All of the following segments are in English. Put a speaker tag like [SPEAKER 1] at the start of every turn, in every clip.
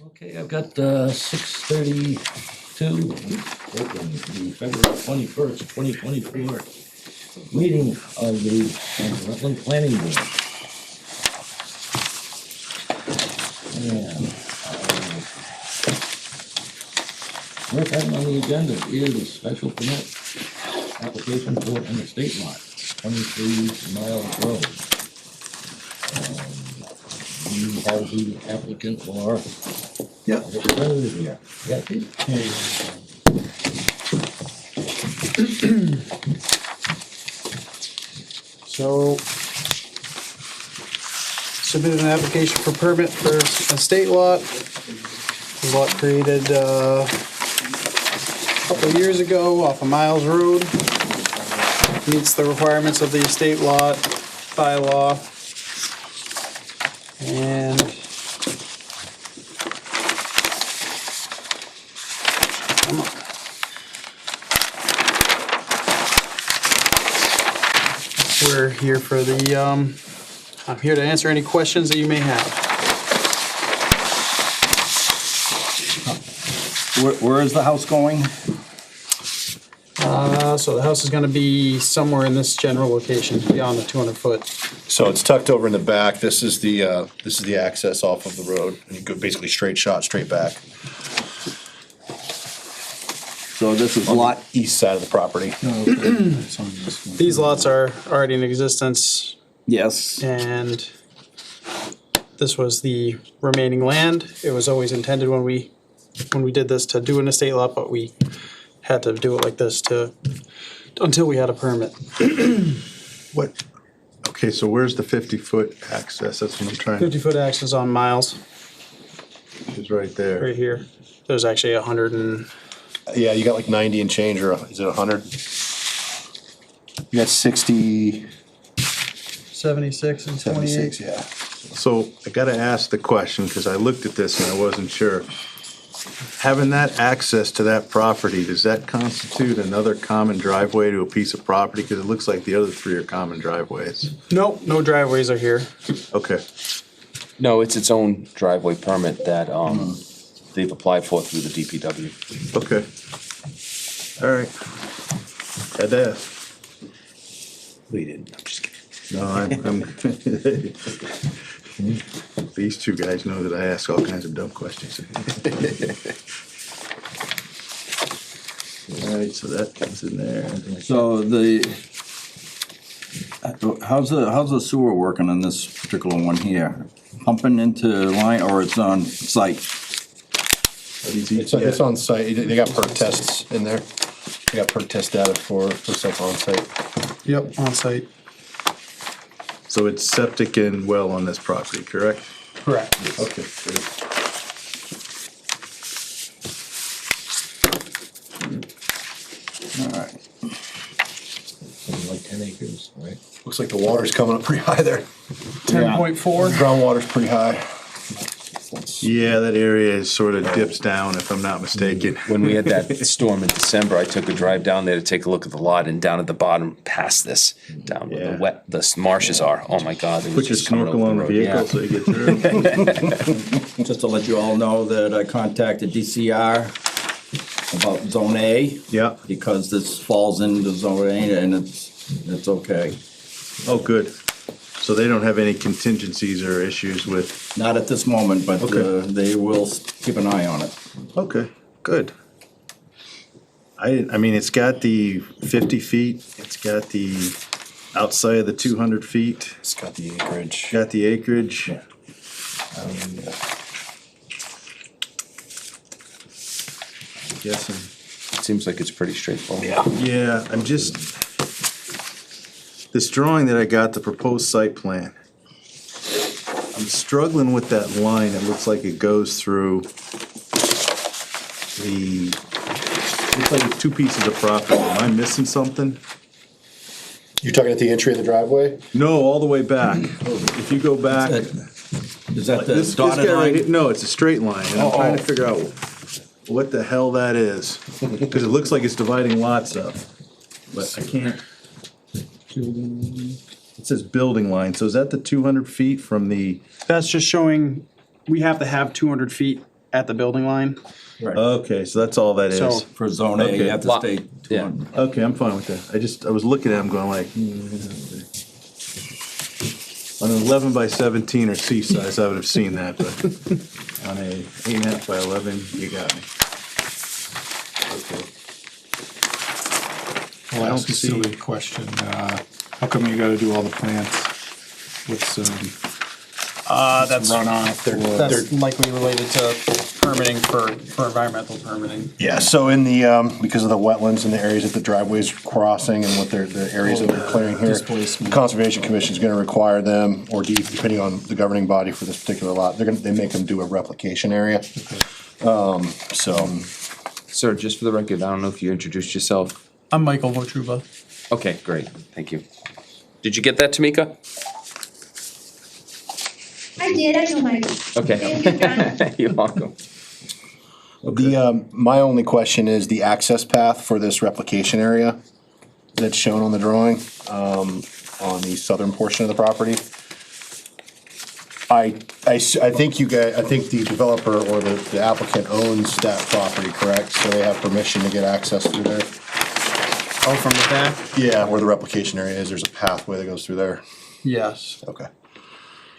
[SPEAKER 1] Okay, I've got 6:32, open the February 21st, 2024 meeting of the Rutland Planning Board. And first item on the agenda is a special permit application for an estate lot, 23 Miles Road. You have the applicant or representative here. Yeah, please.
[SPEAKER 2] So, submitted an application for permit for a estate lot. The lot created a couple of years ago off of Miles Road. Meets the requirements of the estate lot bylaw. And we're here for the, I'm here to answer any questions that you may have.
[SPEAKER 3] Where is the house going?
[SPEAKER 2] So the house is gonna be somewhere in this general location, beyond the 200-foot.
[SPEAKER 4] So it's tucked over in the back. This is the access off of the road. And you go basically straight shot, straight back.
[SPEAKER 3] So this is lot,
[SPEAKER 4] East side of the property.
[SPEAKER 2] These lots are already in existence,
[SPEAKER 3] yes,
[SPEAKER 2] and this was the remaining land. It was always intended when we did this to do an estate lot, but we had to do it like this until we had a permit.
[SPEAKER 5] What, okay, so where's the 50-foot access? That's what I'm trying,
[SPEAKER 2] 50-foot access on Miles,
[SPEAKER 5] is right there.
[SPEAKER 2] right here. There's actually 100 and,
[SPEAKER 4] Yeah, you got like 90 and change, or is it 100? You got 60,
[SPEAKER 2] 76 and 28.
[SPEAKER 4] 76, yeah.
[SPEAKER 5] So I gotta ask the question, because I looked at this and I wasn't sure. Having that access to that property, does that constitute another common driveway to a piece of property? Because it looks like the other three are common driveways.
[SPEAKER 2] Nope, no driveways are here.
[SPEAKER 5] Okay,
[SPEAKER 6] No, it's its own driveway permit that they've applied for through the DPW.
[SPEAKER 5] okay. All right. Had to ask.
[SPEAKER 6] We didn't, I'm just kidding.
[SPEAKER 5] No, I'm these two guys know that I ask all kinds of dumb questions. All right, so that comes in there.
[SPEAKER 3] so how's the sewer working on this particular one here? Pumping into line, or it's on site?
[SPEAKER 4] It's on site. They got perk tests in there. They got perk test data for stuff on site.
[SPEAKER 2] Yep, on site.
[SPEAKER 5] So it's septic and well on this property, correct?
[SPEAKER 2] Correct.
[SPEAKER 5] Okay, good.
[SPEAKER 3] All right.
[SPEAKER 1] Something like 10 acres, right?
[SPEAKER 4] Looks like the water's coming up pretty high there.
[SPEAKER 2] 10.4.
[SPEAKER 4] Groundwater's pretty high.
[SPEAKER 5] Yeah, that area sort of dips down, if I'm not mistaken.
[SPEAKER 6] When we had that storm in December, I took a drive down there to take a look at the lot, and down at the bottom, past this, down where
[SPEAKER 5] Yeah.
[SPEAKER 6] the marshes are, oh my God. it was
[SPEAKER 5] Put your
[SPEAKER 6] just coming
[SPEAKER 5] snorkel
[SPEAKER 6] over
[SPEAKER 5] on the
[SPEAKER 6] road.
[SPEAKER 5] vehicle
[SPEAKER 6] Yeah.
[SPEAKER 5] so you get through.
[SPEAKER 3] Just to let you all know that I contacted DCR about Zone A.
[SPEAKER 5] Yeah.
[SPEAKER 3] Because this falls into Zone A and it's okay.
[SPEAKER 5] Oh, good. So they don't have any contingencies or issues with,
[SPEAKER 3] Not at this moment, but
[SPEAKER 5] Okay.
[SPEAKER 3] they will keep an eye on it.
[SPEAKER 5] okay, good. I mean, it's got the 50 feet, it's got the outside of the 200 feet,
[SPEAKER 4] It's got the acreage.
[SPEAKER 5] got the acreage. Guessing.
[SPEAKER 6] It seems like it's pretty straightforward.
[SPEAKER 5] Yeah, I'm just, this drawing that I got, the proposed site plan, I'm struggling with that line. It looks like it goes through looks like it's two pieces of property. Am I missing something?
[SPEAKER 4] You're talking at the entry of the driveway?
[SPEAKER 5] No, all the way back. If you go back,
[SPEAKER 3] Is that the
[SPEAKER 5] this
[SPEAKER 3] dotted
[SPEAKER 5] guy right here,
[SPEAKER 3] line?
[SPEAKER 5] no, it's a straight line, and I'm trying to figure out what the hell that is. Because it looks like it's dividing lots up, but I can't. It says building line, so is that the 200 feet from the,
[SPEAKER 2] That's just showing we have to have 200 feet at the building line.
[SPEAKER 5] Okay, so that's all that
[SPEAKER 2] So-
[SPEAKER 5] is.
[SPEAKER 3] For zone A,
[SPEAKER 5] Okay.
[SPEAKER 3] you have to
[SPEAKER 6] Lot-
[SPEAKER 3] stay
[SPEAKER 6] yeah.
[SPEAKER 3] 200.
[SPEAKER 5] Okay, I'm fine with that. I was looking at them going like, on an 11 by 17 or C size, I would have seen that, but on a 8.5 by 11, you got me. Okay.
[SPEAKER 7] I'll
[SPEAKER 5] I don't
[SPEAKER 7] ask a
[SPEAKER 5] see-
[SPEAKER 7] silly question. How come you gotta do all the plants with some
[SPEAKER 2] That's
[SPEAKER 7] runoff?
[SPEAKER 2] That's likely related to permitting for environmental permitting.
[SPEAKER 4] Yeah, so in the, because of the wetlands and the areas that the driveway's crossing and what the areas that they're clearing here,
[SPEAKER 7] Displacement.
[SPEAKER 4] Conservation Commission's gonna require them, or depending on the governing body for this particular lot, they make them do a replication area. So,
[SPEAKER 6] Sir, just for the record, I don't know if you introduced yourself.
[SPEAKER 2] I'm Michael Votruba.
[SPEAKER 6] Okay, great, thank you. Did you get that, Tamika?
[SPEAKER 8] I did, I know my.
[SPEAKER 6] Okay.
[SPEAKER 8] Thank you, John.
[SPEAKER 6] You're welcome.
[SPEAKER 4] my only question is the access path for this replication area that's shown on the drawing, on the southern portion of the property. I think I think the developer or the applicant owns that property, correct? So they have permission to get access through there?
[SPEAKER 2] Oh, from the back?
[SPEAKER 4] Yeah, where the replication area is, there's a pathway that goes through there.
[SPEAKER 2] Yes.
[SPEAKER 4] Okay.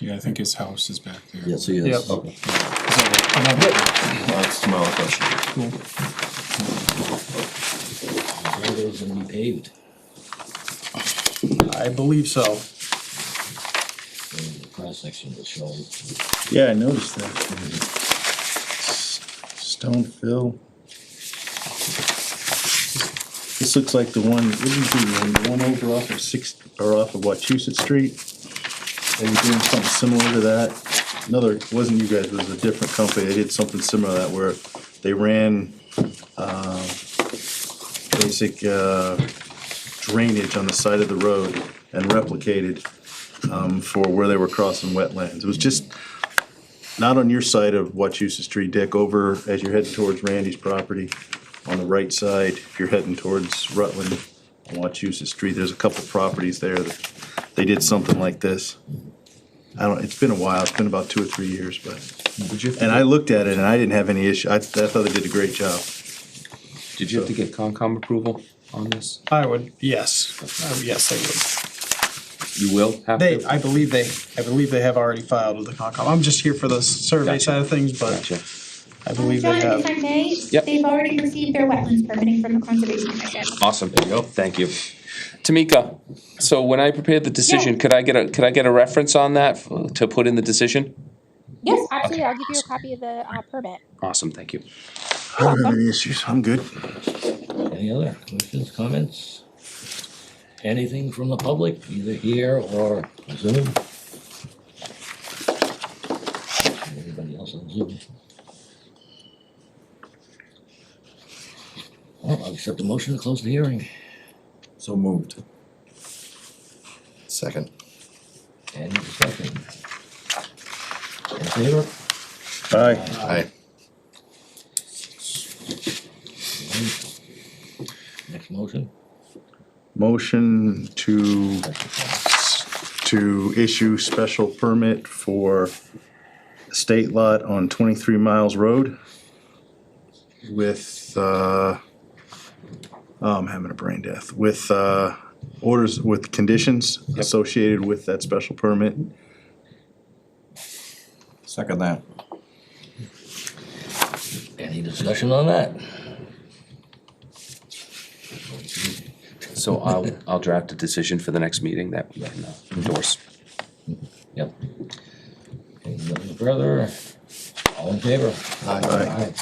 [SPEAKER 7] Yeah, I think his house is back there.
[SPEAKER 1] Yes, he is.
[SPEAKER 2] Yep.
[SPEAKER 4] Okay. That's my only question.
[SPEAKER 1] Road gonna be paved.
[SPEAKER 2] I believe so.
[SPEAKER 1] The cross section will show.
[SPEAKER 5] Yeah, I noticed that. Stone fill. This looks like the one, what is the one over off of off of Wachusett Street? They were doing something similar to that. Another, it wasn't you guys, it was a different company. They did something similar to that where they ran, basic, drainage on the side of the road and replicated, for where they were crossing wetlands. It was just not on your side of Wachusett Street, Dick, over as you're heading towards Randy's property. On the right side, if you're heading towards Rutland on Wachusett Street, there's a couple properties there that they did something like this. It's been a while, it's been about 2 or 3 years, but, and I looked at it and I didn't have any issue. I thought they did a great job.
[SPEAKER 6] Did you have to get Concom approval on this?
[SPEAKER 2] I would, yes. Yes, they would.
[SPEAKER 6] You will have to?
[SPEAKER 2] I believe they have already filed with the Concom. I'm just here for the survey
[SPEAKER 6] Gotcha.
[SPEAKER 2] side of things, but
[SPEAKER 6] Gotcha.
[SPEAKER 2] I believe
[SPEAKER 8] John,
[SPEAKER 2] they have.
[SPEAKER 8] if I may,
[SPEAKER 6] Yep.
[SPEAKER 8] they've already received their wetlands permitting from the Conservation Commission.
[SPEAKER 6] Awesome, there you go, thank you. Tamika, so when I prepared the decision,
[SPEAKER 8] Yeah.
[SPEAKER 6] could I get a reference on that to put in the decision?
[SPEAKER 8] Yes, absolutely, I'll give you a copy of the permit.
[SPEAKER 6] Awesome, thank you.
[SPEAKER 5] I don't have any issues, I'm good.
[SPEAKER 1] Any other questions, comments? Anything from the public, either here or Zoom? Anybody else on Zoom? Well, I'll accept the motion to close the hearing.
[SPEAKER 3] So moved.
[SPEAKER 4] Second.
[SPEAKER 1] Any discussion? In favor?
[SPEAKER 5] Aye.
[SPEAKER 4] Aye.
[SPEAKER 1] Next motion?
[SPEAKER 5] Motion to issue special permit for estate lot on 23 Miles Road with, I'm having a brain death, with, orders, with conditions associated with that special permit.
[SPEAKER 3] Second that.
[SPEAKER 1] Any discussion on that?
[SPEAKER 6] So I'll draft a decision for the next meeting that we can endorse.
[SPEAKER 1] Yep. Anything further? All in favor?
[SPEAKER 5] Aye.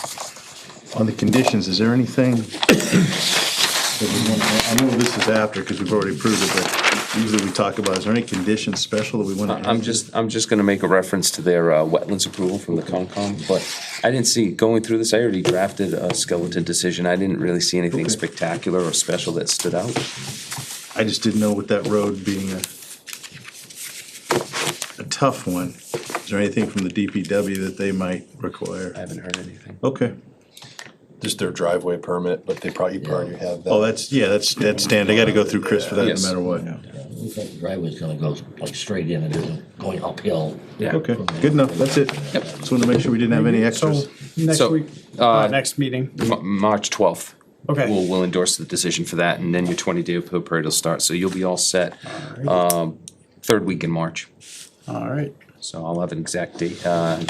[SPEAKER 5] On the conditions, is there anything? that we want- I know this is after, because we've already approved it, but usually we talk about, is there any conditions special that we want to?
[SPEAKER 6] I'm just gonna make a reference to their wetlands approval from the Concom, but I didn't see, going through this, I already drafted a skeleton decision. I didn't really see anything
[SPEAKER 5] Okay.
[SPEAKER 6] spectacular or special that stood out.
[SPEAKER 5] I just didn't know with that road being a tough one. Is there anything from the DPW that they might require?
[SPEAKER 6] I haven't heard anything.
[SPEAKER 5] Okay.
[SPEAKER 4] just their driveway permit, but they probably already have that.
[SPEAKER 5] Oh, that's stand, they gotta go through Chris for that no
[SPEAKER 6] Yes.
[SPEAKER 5] matter what.
[SPEAKER 1] Looks like the driveway's gonna go like straight in, it isn't going uphill.
[SPEAKER 6] Yeah.
[SPEAKER 5] Okay, good enough, that's it. Just wanted to make sure we didn't have any extras.
[SPEAKER 2] So, next
[SPEAKER 6] So,
[SPEAKER 2] week, next meeting.
[SPEAKER 6] March 12th.
[SPEAKER 2] Okay.
[SPEAKER 6] We'll endorse the decision for that, and then your 20-day appeal period will start, so you'll be all set. Third week in March.
[SPEAKER 2] All right.
[SPEAKER 6] So I'll have an exact date, I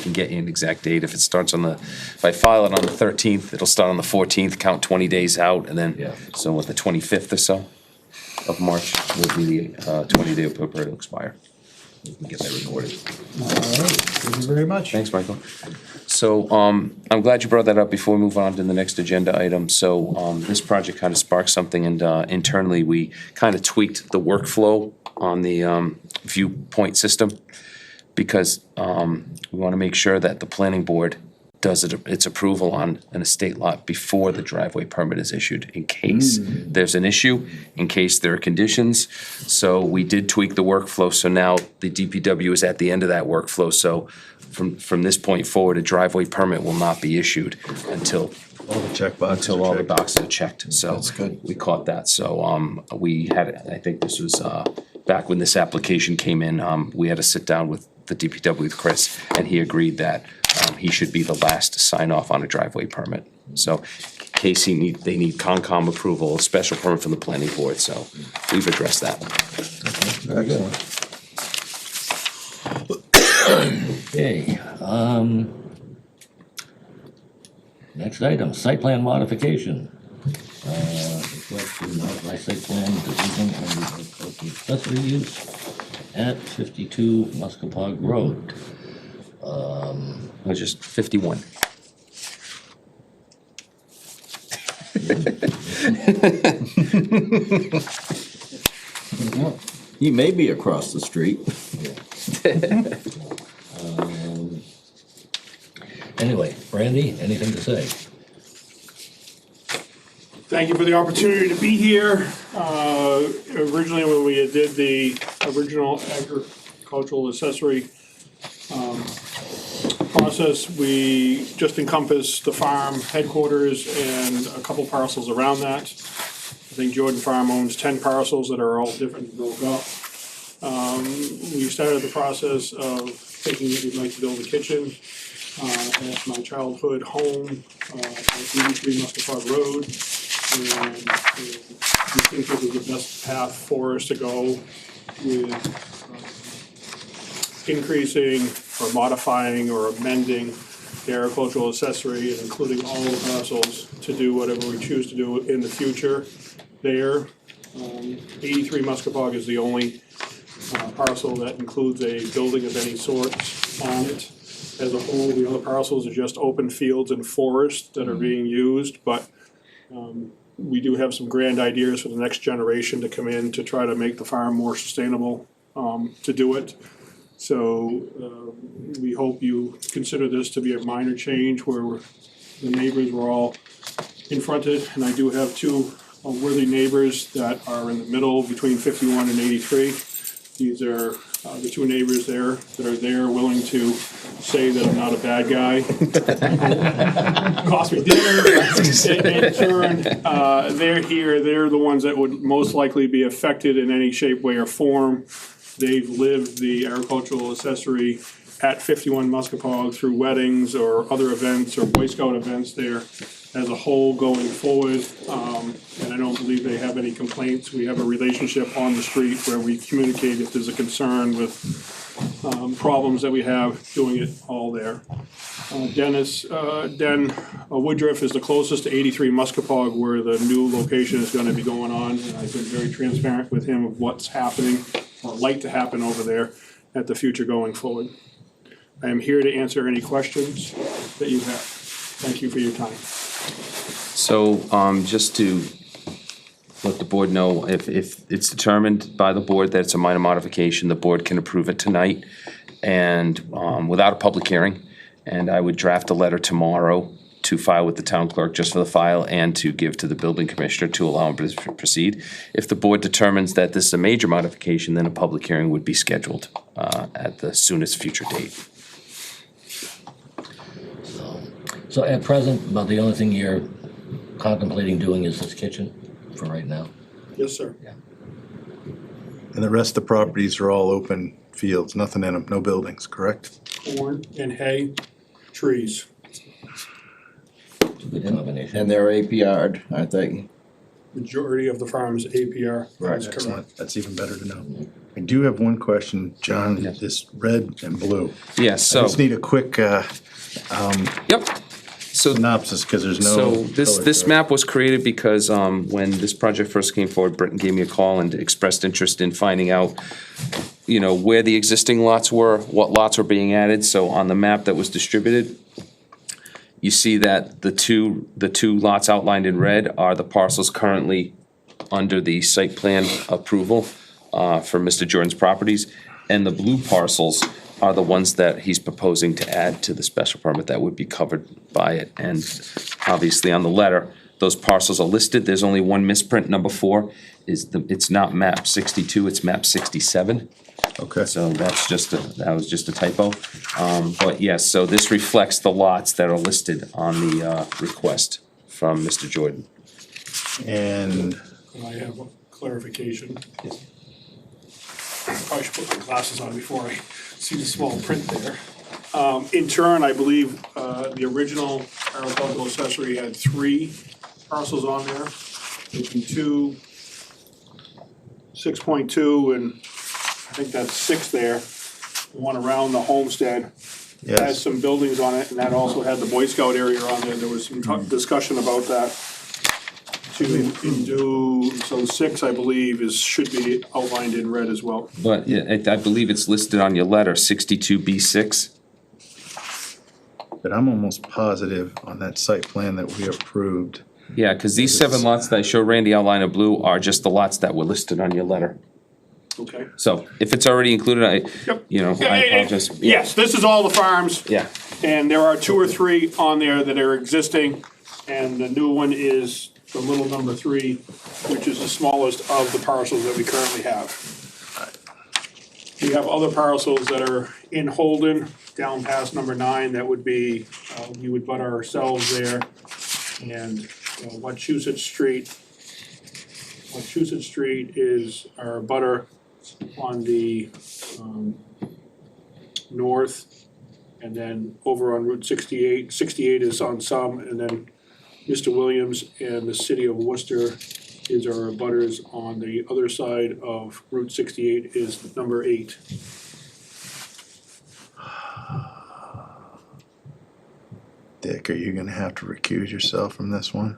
[SPEAKER 6] can get you an exact date, if it starts on if I file it on the 13th, it'll start on the 14th, count 20 days out, and then,
[SPEAKER 1] Yeah.
[SPEAKER 6] so with the 25th or so of March will be the 20-day appeal period will expire. We can get that recorded.
[SPEAKER 2] All right. Thank you very much.
[SPEAKER 6] Thanks, Michael. So, I'm glad you brought that up before we move on to the next agenda item. So, this project kind of sparked something, and internally, we kind of tweaked the workflow on the viewpoint system, because we want to make sure that the planning board does its approval on an estate lot before the driveway permit is issued, in case there's an issue, in case there are conditions. So we did tweak the workflow, so now the DPW is at the end of that workflow. So from this point forward, a driveway permit will not be issued until
[SPEAKER 5] All the check boxes
[SPEAKER 6] until
[SPEAKER 5] are
[SPEAKER 6] all the
[SPEAKER 5] checked.
[SPEAKER 6] boxes are checked. So
[SPEAKER 4] That's good.
[SPEAKER 6] we caught that. So we had, I think this was back when this application came in, we had to sit down with the DPW with Chris, and he agreed that he should be the last to sign off on a driveway permit. So in case they need Concom approval, a special permit from the planning board, so we've addressed that.
[SPEAKER 1] Very good. Okay, next item, site plan modification. Request to modify site plan division of the accessory use at 52 Muschopauge Road.
[SPEAKER 6] Just 51.
[SPEAKER 3] He may be across the street.
[SPEAKER 1] Anyway, Randy, anything to say?
[SPEAKER 9] Thank you for the opportunity to be here. Originally, when we did the original agricultural accessory process, we just encompassed the farm headquarters and a couple parcels around that. I think Jordan Farm owns 10 parcels that are all different and broke up. We started the process of thinking that we'd like to build a kitchen at my childhood home at 83 Muschopauge Road. And we think this is the best path for us to go with increasing or modifying or amending the agricultural accessory and including all the parcels to do whatever we choose to do in the future there. 83 Muschopauge is the only parcel that includes a building of any sort on it. As a whole, the other parcels are just open fields and forests that are being used, but we do have some grand ideas for the next generation to come in to try to make the farm more sustainable to do it. So we hope you consider this to be a minor change where the neighbors were all confronted, and I do have two worthy neighbors that are in the middle between 51 and 83. These are the two neighbors there that are there willing to say that I'm not a bad guy. Cost me dinner. In turn, they're here, they're the ones that would most likely be affected in any shape, way, or form. They've lived the agricultural accessory at 51 Muschopauge through weddings or other events or Boy Scout events there as a whole going forward. And I don't believe they have any complaints. We have a relationship on the street where we communicate if there's a concern with problems that we have doing it all there. Den Woodruff is the closest to 83 Muschopauge where the new location is going to be going on. And I've been very transparent with him of what's happening or like to happen over there at the future going forward. I am here to answer any questions that you have. Thank you for your time.
[SPEAKER 6] So, just to let the board know, if it's determined by the board that it's a minor modification, the board can approve it tonight and without a public hearing. And I would draft a letter tomorrow to file with the town clerk just for the file and to give to the building commissioner to allow him to proceed. If the board determines that this is a major modification, then a public hearing would be scheduled at the soonest future date.
[SPEAKER 1] So at present, about the only thing you're contemplating doing is this kitchen for right now?
[SPEAKER 9] Yes, sir.
[SPEAKER 5] And the rest of the properties are all open fields, nothing in them, no buildings, correct?
[SPEAKER 9] Corn and hay, trees.
[SPEAKER 1] It's a good combination.
[SPEAKER 3] And they're APR'd, aren't they?
[SPEAKER 9] Majority of the farms APR. That's correct.
[SPEAKER 5] Excellent, that's even better to know. I do have one question, John, this red and blue.
[SPEAKER 6] Yeah,
[SPEAKER 5] I
[SPEAKER 6] so,
[SPEAKER 5] just need a quick
[SPEAKER 6] yep. So
[SPEAKER 5] synopsis, because there's no.
[SPEAKER 6] So this,
[SPEAKER 5] color
[SPEAKER 6] this
[SPEAKER 5] code.
[SPEAKER 6] map was created because, when this project first came forward, Britton gave me a call and expressed interest in finding out, you know, where the existing lots were, what lots were being added. So on the map that was distributed, you see that the two lots outlined in red are the parcels currently under the site plan approval, for Mr. Jordan's properties. And the blue parcels are the ones that he's proposing to add to the special permit that would be covered by it. And obviously on the letter, those parcels are listed. There's only one misprint, number 4, it's not map 62, it's map 67.
[SPEAKER 5] Okay.
[SPEAKER 6] So that was just a typo. But yes, so this reflects the lots that are listed on the, request from Mr. Jordan.
[SPEAKER 5] And
[SPEAKER 9] I have a clarification. Probably should put my glasses on before I see the small print there. In turn, I believe, the original agricultural accessory had 3 parcels on there. There'd be 2, 6.2, and I think that's 6 there. The one around the homestead has
[SPEAKER 5] yes,
[SPEAKER 9] some buildings on it, and that also had the Boy Scout area on there. There was some discussion about that. So 6, I believe, should be outlined in red as well.
[SPEAKER 6] But yeah, I believe it's listed on your letter, 62B6.
[SPEAKER 5] but I'm almost positive on that site plan that we approved.
[SPEAKER 6] Yeah, because these 7 lots that I show Randy outline in blue are just the lots that were listed on your letter.
[SPEAKER 9] Okay.
[SPEAKER 6] So if it's already included,
[SPEAKER 9] Yep.
[SPEAKER 6] I apologize.
[SPEAKER 9] Yes, this is all the farms.
[SPEAKER 6] Yeah,
[SPEAKER 9] And there are 2 or 3 on there that are existing, and the new one is the little number 3, which is the smallest of the parcels that we currently have. We have other parcels that are in Holden, down past number 9, that would be, we would butt ourselves there. And Wachusett Street is our butter on the north. And then over on Route 68, 68 is on some, and then Mr. Williams and the city of Worcester is our butters on the other side of Route 68 is number 8.
[SPEAKER 5] Dick, are you gonna have to recuse yourself from this one?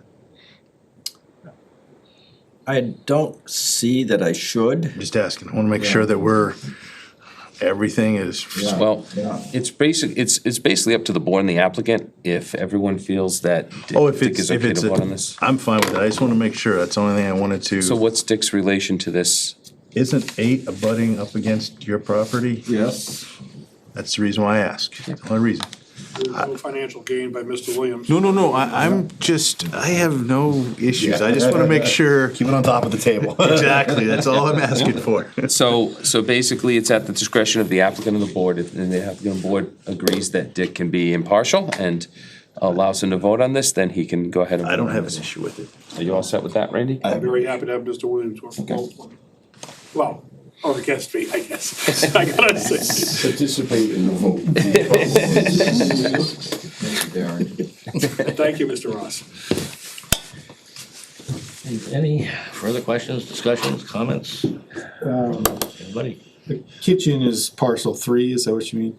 [SPEAKER 3] I don't see that I should.
[SPEAKER 5] Just asking, I wanna make sure that everything is.
[SPEAKER 6] well, it's basically up to the board and the applicant if everyone feels that
[SPEAKER 5] Oh, if
[SPEAKER 6] Dick
[SPEAKER 5] it's,
[SPEAKER 6] is
[SPEAKER 5] if
[SPEAKER 6] okay
[SPEAKER 5] it's,
[SPEAKER 6] to vote on this.
[SPEAKER 5] I'm fine with it, I just wanna make sure, that's the only thing I wanted to.
[SPEAKER 6] So what's Dick's relation to this?
[SPEAKER 5] Isn't 8 abutting up against your property?
[SPEAKER 3] Yes.
[SPEAKER 5] That's the reason why I ask, the only reason.
[SPEAKER 9] There's no financial gain by Mr. Williams.
[SPEAKER 5] No, I have no issues, I just wanna make sure.
[SPEAKER 4] Keep it on top of the table.
[SPEAKER 5] Exactly, that's all I'm asking for.
[SPEAKER 6] So basically, it's at the discretion of the applicant and the board, and the applicant and board agrees that Dick can be impartial and allows him to vote on this, then he can go ahead and.
[SPEAKER 5] I don't
[SPEAKER 6] vote on
[SPEAKER 5] have an
[SPEAKER 6] this.
[SPEAKER 5] issue with it.
[SPEAKER 6] Are you all set with that, Randy?
[SPEAKER 9] I'm very happy to have Mr. Williams work for both. Well, or against me, I guess. I gotta say.
[SPEAKER 3] Participate in the vote.
[SPEAKER 9] Thank you, Mr. Ross.
[SPEAKER 1] Any further questions, discussions, comments? Anybody?
[SPEAKER 7] The kitchen is parcel 3, is that what you mean?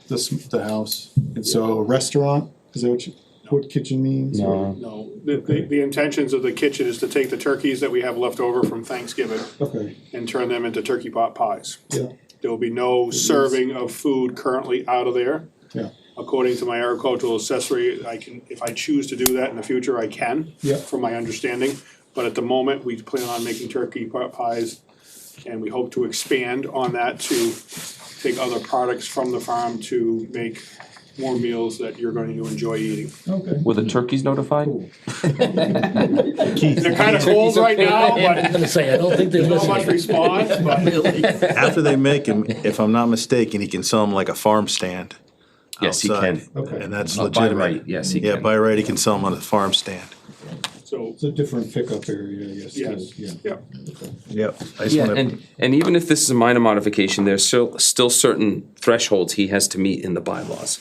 [SPEAKER 7] The house, and so restaurant, is that what kitchen means?
[SPEAKER 6] No.
[SPEAKER 9] No, the intentions of the kitchen is to take the turkeys that we have left over from Thanksgiving
[SPEAKER 7] Okay,
[SPEAKER 9] and turn them into turkey pot pies.
[SPEAKER 7] yeah,
[SPEAKER 9] There will be no serving of food currently out of there.
[SPEAKER 7] yeah,
[SPEAKER 9] According to my agricultural accessory, I can, if I choose to do that in the future, I can.
[SPEAKER 7] Yeah.
[SPEAKER 9] From my understanding, but at the moment, we plan on making turkey pot pies. And we hope to expand on that to take other products from the farm to make more meals that you're going to enjoy eating.
[SPEAKER 7] okay.
[SPEAKER 6] Were the turkeys notified?
[SPEAKER 9] They're kind of cold right now,
[SPEAKER 1] I'm
[SPEAKER 9] but
[SPEAKER 1] gonna say, I don't think they're
[SPEAKER 9] not much
[SPEAKER 1] listening.
[SPEAKER 9] response, but
[SPEAKER 5] After they make him, if I'm not mistaken, he can sell them like a farm stand.
[SPEAKER 6] Yes, he
[SPEAKER 5] outside.
[SPEAKER 6] can.
[SPEAKER 7] Okay.
[SPEAKER 5] And that's
[SPEAKER 6] By
[SPEAKER 5] legitimate.
[SPEAKER 6] right, yes, he
[SPEAKER 5] Yeah,
[SPEAKER 6] can.
[SPEAKER 5] by right, he can sell them on the farm stand.
[SPEAKER 9] So,
[SPEAKER 7] It's a different pickup area, I guess.
[SPEAKER 9] yes,
[SPEAKER 7] Yeah.
[SPEAKER 9] yeah.
[SPEAKER 5] Yep. I just
[SPEAKER 6] Yeah,
[SPEAKER 5] wanna,
[SPEAKER 6] and even if this is a minor modification, there's still certain thresholds he has to meet in the bylaws,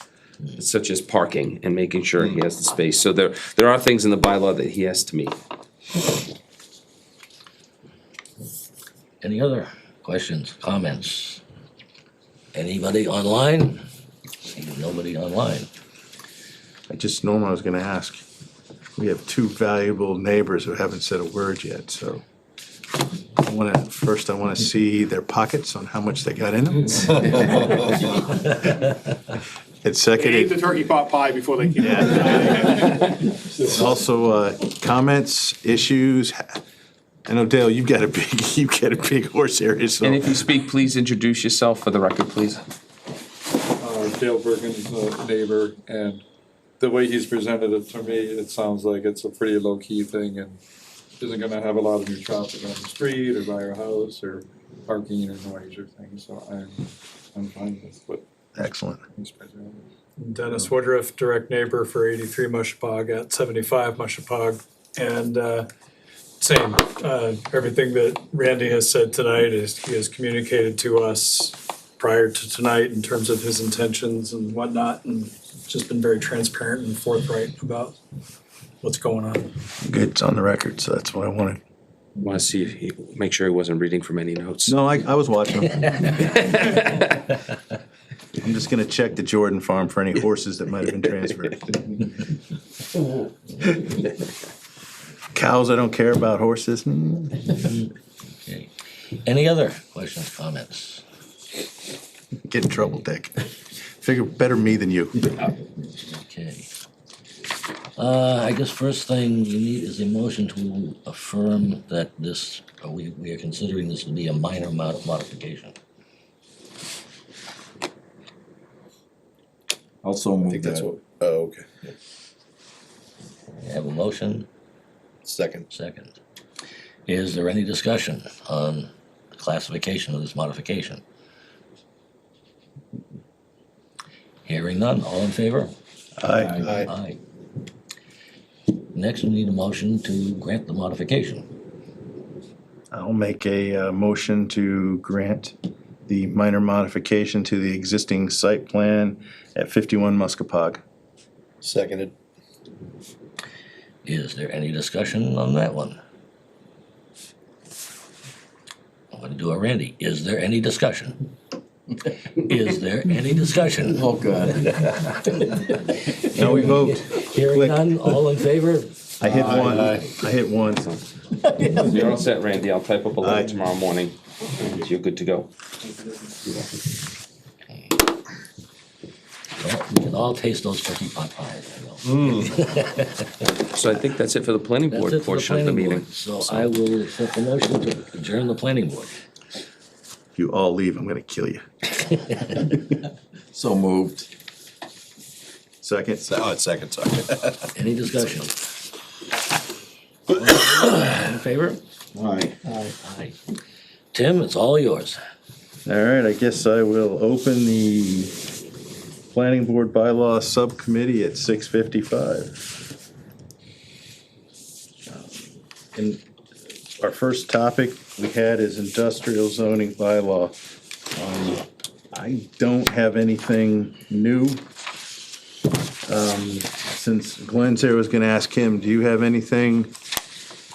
[SPEAKER 6] such as parking and making sure he has the space. So there are things in the bylaw that he has to meet.
[SPEAKER 1] Any other questions, comments? Anybody online? See nobody online.
[SPEAKER 5] I just normally was gonna ask. We have two valuable neighbors who haven't said a word yet, so. First I wanna see their pockets on how much they got in them. And second,
[SPEAKER 9] They ate the turkey pot pie before they came out.
[SPEAKER 5] also, comments, issues. I know Dale, you've got a big horse area, so.
[SPEAKER 6] And if you speak, please introduce yourself for the record, please.
[SPEAKER 10] Dale Bergen's neighbor, and the way he's presented it to me, it sounds like it's a pretty low-key thing and isn't gonna have a lot of new traffic on the street or by our house or parking or noise or things, so I'm fine with what
[SPEAKER 5] Excellent.
[SPEAKER 10] he's presented.
[SPEAKER 11] Dennis Woodruff, direct neighbor for 83 Muschopauge at 75 Muschopauge. And same, everything that Randy has said tonight is he has communicated to us prior to tonight in terms of his intentions and whatnot, and just been very transparent and forthright about what's going on.
[SPEAKER 5] Good, it's on the record, so that's what I wanted.
[SPEAKER 6] Want to see if make sure he wasn't reading from any notes.
[SPEAKER 5] No, I was watching them. I'm just gonna check the Jordan farm for any horses that might have been transferred. Cows, I don't care about horses.
[SPEAKER 1] Okay. Any other questions, comments?
[SPEAKER 5] Get in trouble, Dick. Figure better me than you.
[SPEAKER 1] Okay. I guess first thing you need is a motion to affirm that this, we are considering this to be a minor modification.
[SPEAKER 3] Also
[SPEAKER 4] I
[SPEAKER 3] move
[SPEAKER 4] think that's
[SPEAKER 3] that.
[SPEAKER 4] what, oh, okay.
[SPEAKER 1] You have a motion,
[SPEAKER 4] Second.
[SPEAKER 1] second. Is there any discussion on the classification of this modification? Hearing none, all in favor?
[SPEAKER 5] Aye.
[SPEAKER 1] Aye. Next, we need a motion to grant the modification.
[SPEAKER 5] I'll make a motion to grant the minor modification to the existing site plan at 51 Muschopauge.
[SPEAKER 4] Seconded.
[SPEAKER 1] Is there any discussion on that one? I'm gonna do a Randy. Is there any discussion? Is there any discussion?
[SPEAKER 3] Oh, God.
[SPEAKER 5] Now we vote.
[SPEAKER 1] Hearing none, all in favor?
[SPEAKER 5] I hit one. I hit one.
[SPEAKER 6] You're all set, Randy. I'll type up a
[SPEAKER 5] Aye.
[SPEAKER 6] letter tomorrow morning. You're good to go.
[SPEAKER 1] Well, we can all taste those turkey pot pies, I know.
[SPEAKER 6] So I think that's it for the planning
[SPEAKER 1] That's
[SPEAKER 6] board
[SPEAKER 1] it for the
[SPEAKER 6] portion of the
[SPEAKER 1] planning
[SPEAKER 6] meeting.
[SPEAKER 1] board. So I will accept the motion to adjourn the planning board.
[SPEAKER 5] If you all leave, I'm gonna kill you.
[SPEAKER 3] So moved.
[SPEAKER 5] Second?
[SPEAKER 4] Oh, it's second, sorry.
[SPEAKER 1] Any discussion? All in favor?
[SPEAKER 3] Aye.
[SPEAKER 1] Aye. Tim, it's all yours.
[SPEAKER 5] All right, I guess I will open the planning board bylaw subcommittee at 6:55. And our first topic we had is industrial zoning bylaw. I don't have anything new. Since Glenn's here, I was gonna ask him, do you have anything?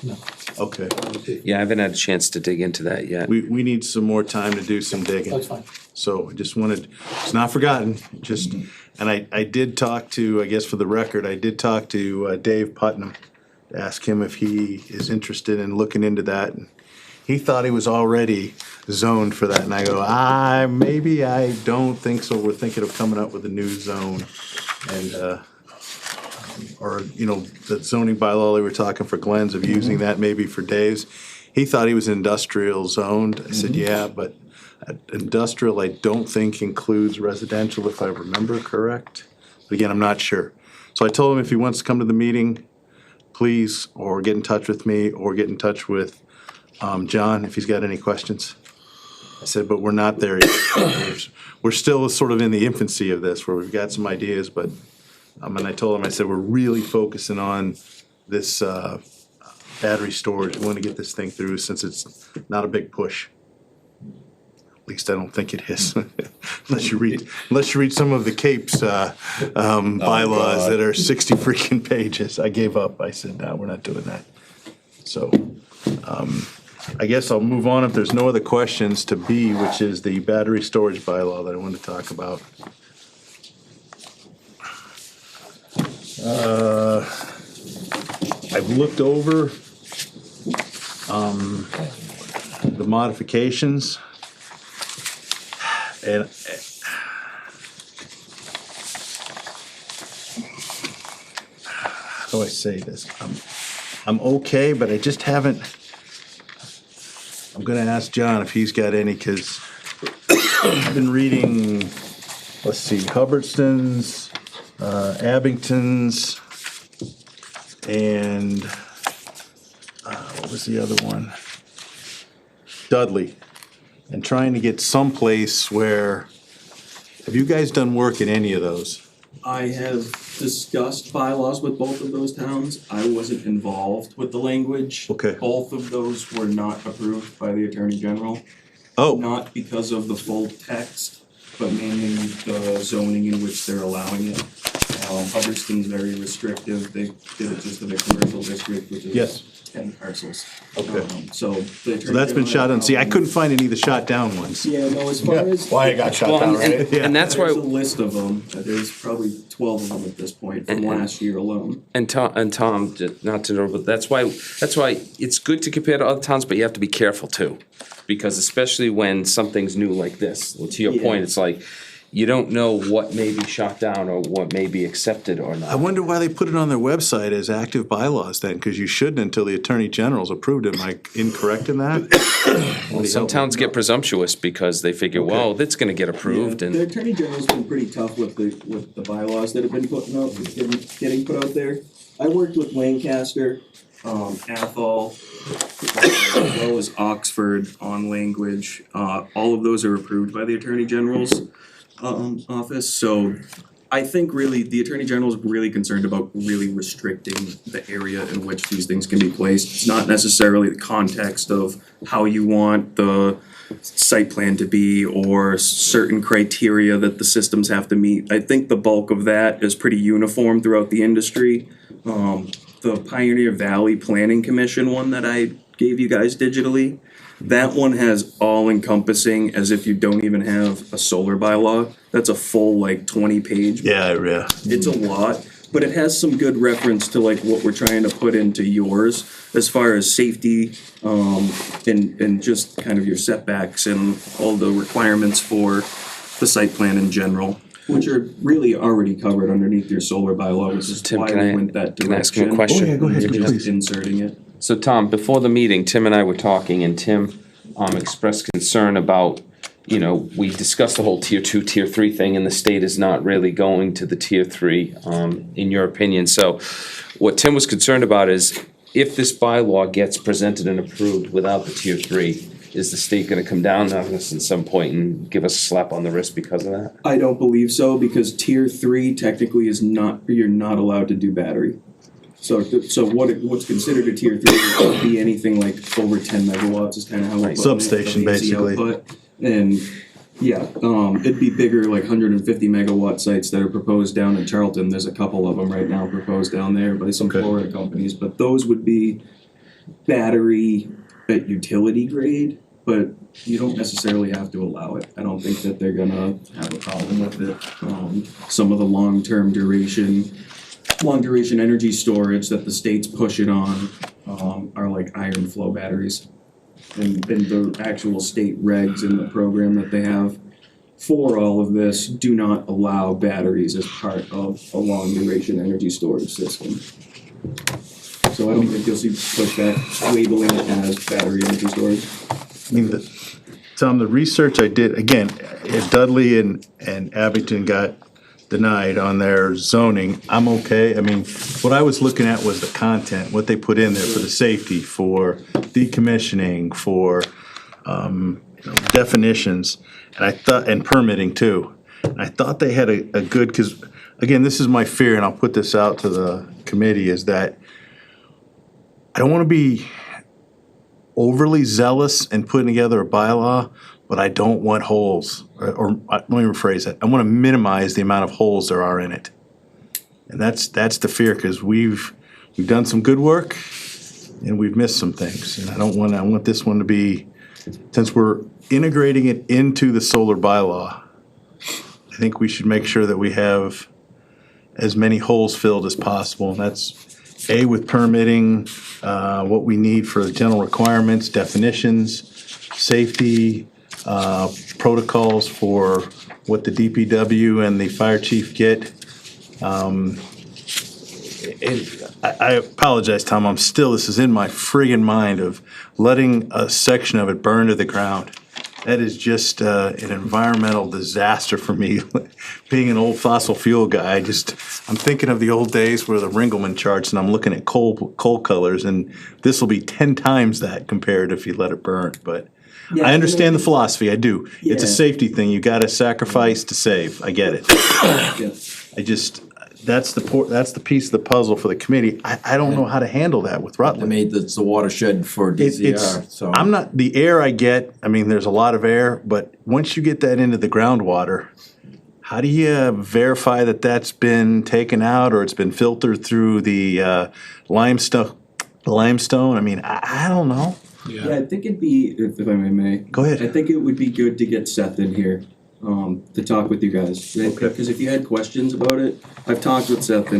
[SPEAKER 11] No.
[SPEAKER 5] Okay,
[SPEAKER 6] Yeah, I haven't had a chance to dig into that yet.
[SPEAKER 5] we need some more time to do some digging.
[SPEAKER 11] That's fine.
[SPEAKER 5] So I just wanted, it's not forgotten, just, and I did talk to, I guess for the record, I did talk to Dave Putnam, to ask him if he is interested in looking into that. And he thought he was already zoned for that, and I go, maybe I don't think so. We're thinking of coming up with a new zone. And, or, you know, the zoning bylaw we were talking for Glenn's of using that maybe for Dave's. He thought he was industrial zoned. I said, yeah, but industrial I don't think includes residential, if I remember correct. But again, I'm not sure. So I told him if he wants to come to the meeting, please, or get in touch with me, or get in touch with John if he's got any questions. I said, but we're not there yet. We're still sort of in the infancy of this, where we've got some ideas, but, and I told him, I said, we're really focusing on this, battery storage. We wanna get this thing through since it's not a big push. At least I don't think it is. Unless you read some of the Cape's, bylaws that are 60 freaking pages. I gave up. I said, no, we're not doing that. So, I guess I'll move on if there's no other questions to B, which is the battery storage bylaw that I want to talk about. I've looked over the modifications, and how do I say this? I'm okay, but I just haven't. I'm gonna ask John if he's got any, cause I've been reading, let's see, Hubbardston's, Abington's, and, what was the other one? Dudley, and trying to get someplace where, have you guys done work in any of those?
[SPEAKER 12] I have discussed bylaws with both of those towns. I wasn't involved with the language.
[SPEAKER 5] Okay.
[SPEAKER 12] Both of those were not approved by the Attorney General.
[SPEAKER 5] Oh,
[SPEAKER 12] Not because of the full text, but mainly the zoning in which they're allowing it. Hubbardston's very restrictive. They did it just in a commercial district, which is
[SPEAKER 5] Yes.
[SPEAKER 12] 10 parcels.
[SPEAKER 5] Okay.
[SPEAKER 12] So the Attorney
[SPEAKER 5] so that's been
[SPEAKER 12] General
[SPEAKER 5] shot down.
[SPEAKER 12] had
[SPEAKER 5] See, I couldn't
[SPEAKER 12] problems.
[SPEAKER 5] find any of the shot down ones.
[SPEAKER 12] Yeah, no, as far as.
[SPEAKER 4] Why it got shut down, right?
[SPEAKER 6] And that's
[SPEAKER 12] There's a
[SPEAKER 6] why,
[SPEAKER 12] list of them. There's probably 12 of them at this point from last year alone.
[SPEAKER 6] and Tom, not to know, but that's why it's good to compare to other towns, but you have to be careful too. Because especially when something's new like this, well, to your
[SPEAKER 12] Yeah.
[SPEAKER 6] point, it's like, you don't know what may be shot down or what may be accepted or
[SPEAKER 5] I
[SPEAKER 6] not.
[SPEAKER 5] wonder why they put it on their website as active bylaws then, because you shouldn't until the Attorney General's approved it. Am I incorrect in that?
[SPEAKER 6] Well, some towns get presumptuous because they figure, well, that's gonna get approved
[SPEAKER 12] Yeah, the
[SPEAKER 6] and,
[SPEAKER 12] Attorney General's been pretty tough with the bylaws that have been getting put out there. I worked with Lancaster, Athol, as well as Oxford on language. All of those are approved by the Attorney General's office, so I think really the Attorney General is really concerned about really restricting the area in which these things can be placed. It's not necessarily the context of how you want the site plan to be or certain criteria that the systems have to meet. I think the bulk of that is pretty uniform throughout the industry. The Pioneer Valley Planning Commission one that I gave you guys digitally, that one has all encompassing as if you don't even have a solar bylaw. That's a full like 20-page.
[SPEAKER 5] Yeah.
[SPEAKER 12] It's a lot, but it has some good reference to like what we're trying to put into yours as far as safety, and just kind of your setbacks and all the requirements for the site plan in general, which are really already covered underneath your solar bylaw, which is
[SPEAKER 6] Tim,
[SPEAKER 12] why
[SPEAKER 6] can
[SPEAKER 12] we
[SPEAKER 6] I-
[SPEAKER 12] went that direction.
[SPEAKER 6] can I ask him a question?
[SPEAKER 5] Oh, yeah, go ahead,
[SPEAKER 12] We're just
[SPEAKER 5] please.
[SPEAKER 12] inserting it.
[SPEAKER 6] so Tom, before the meeting, Tim and I were talking and Tim, expressed concern about, we discussed the whole tier 2, tier 3 thing and the state is not really going to the tier 3, in your opinion. So what Tim was concerned about is if this bylaw gets presented and approved without the tier 3, is the state gonna come down on us at some point and give us a slap on the wrist because of that?
[SPEAKER 12] I don't believe so, because tier 3 technically is not, you're not allowed to do battery. So what's considered a tier 3 would be anything like over 10 megawatts is kind of how. we're putting it,
[SPEAKER 5] Substation,
[SPEAKER 12] the AC
[SPEAKER 5] basically.
[SPEAKER 12] output. And, yeah, it'd be bigger, like 150 megawatt sites that are proposed down in Charlton. There's a couple of them right now proposed down there by some
[SPEAKER 5] Okay.
[SPEAKER 12] Florida companies, but those would be battery at utility grade, but you don't necessarily have to allow it. I don't think that they're gonna have a problem with it. Some of the long duration energy storage that the states push it on, are like iron flow batteries. And the actual state regs in the program that they have for all of this do not allow batteries as part of a long duration energy storage system. So I don't think you'll see pushback labeling it as battery energy storage.
[SPEAKER 5] I mean, Tom, the research I did, again, if Dudley and Abington got denied on their zoning, I'm okay. I mean, what I was looking at was the content, what they put in there for the safety, for decommissioning, for, definitions, and I thought, and permitting too. And I thought they had a good, cause again, this is my fear, and I'll put this out to the committee, is that I don't wanna be overly zealous in putting together a bylaw, but I don't want holes, or let me rephrase that, I wanna minimize the amount of holes there are in it. And that's the fear, cause we've done some good work, and we've missed some things, and I want this one to be, since we're integrating it into the solar bylaw, I think we should make sure that we have as many holes filled as possible, and that's A, with permitting, what we need for the general requirements, definitions, safety, protocols for what the DPW and the fire chief get. I apologize, Tom, this is in my friggin' mind of letting a section of it burn to the ground. That is just an environmental disaster for me. Being an old fossil fuel guy, I'm thinking of the old days where the Ringelmann charts, and I'm looking at coal colors, and this will be 10 times that compared if you let it burn. But
[SPEAKER 12] Yeah,
[SPEAKER 5] I understand the philosophy, I do. It's a
[SPEAKER 12] Yeah.
[SPEAKER 5] safety thing, you gotta sacrifice to save, I get it.
[SPEAKER 12] Yeah.
[SPEAKER 5] That's the piece of the puzzle for the committee. I don't know how to handle that with
[SPEAKER 3] I
[SPEAKER 5] Rutland.
[SPEAKER 3] mean, it's the watershed for DCR, so.
[SPEAKER 5] I'm not, the air I get, I mean, there's a lot of air, but once you get that into the groundwater, how do you verify that that's been taken out or it's been filtered through the limestone? I mean, I don't know.
[SPEAKER 12] Yeah, I think it'd be, if I may.
[SPEAKER 5] Go ahead.
[SPEAKER 12] I think it would be good to get Seth in here, to talk with you guys. Because if you had questions about it, I've talked with Seth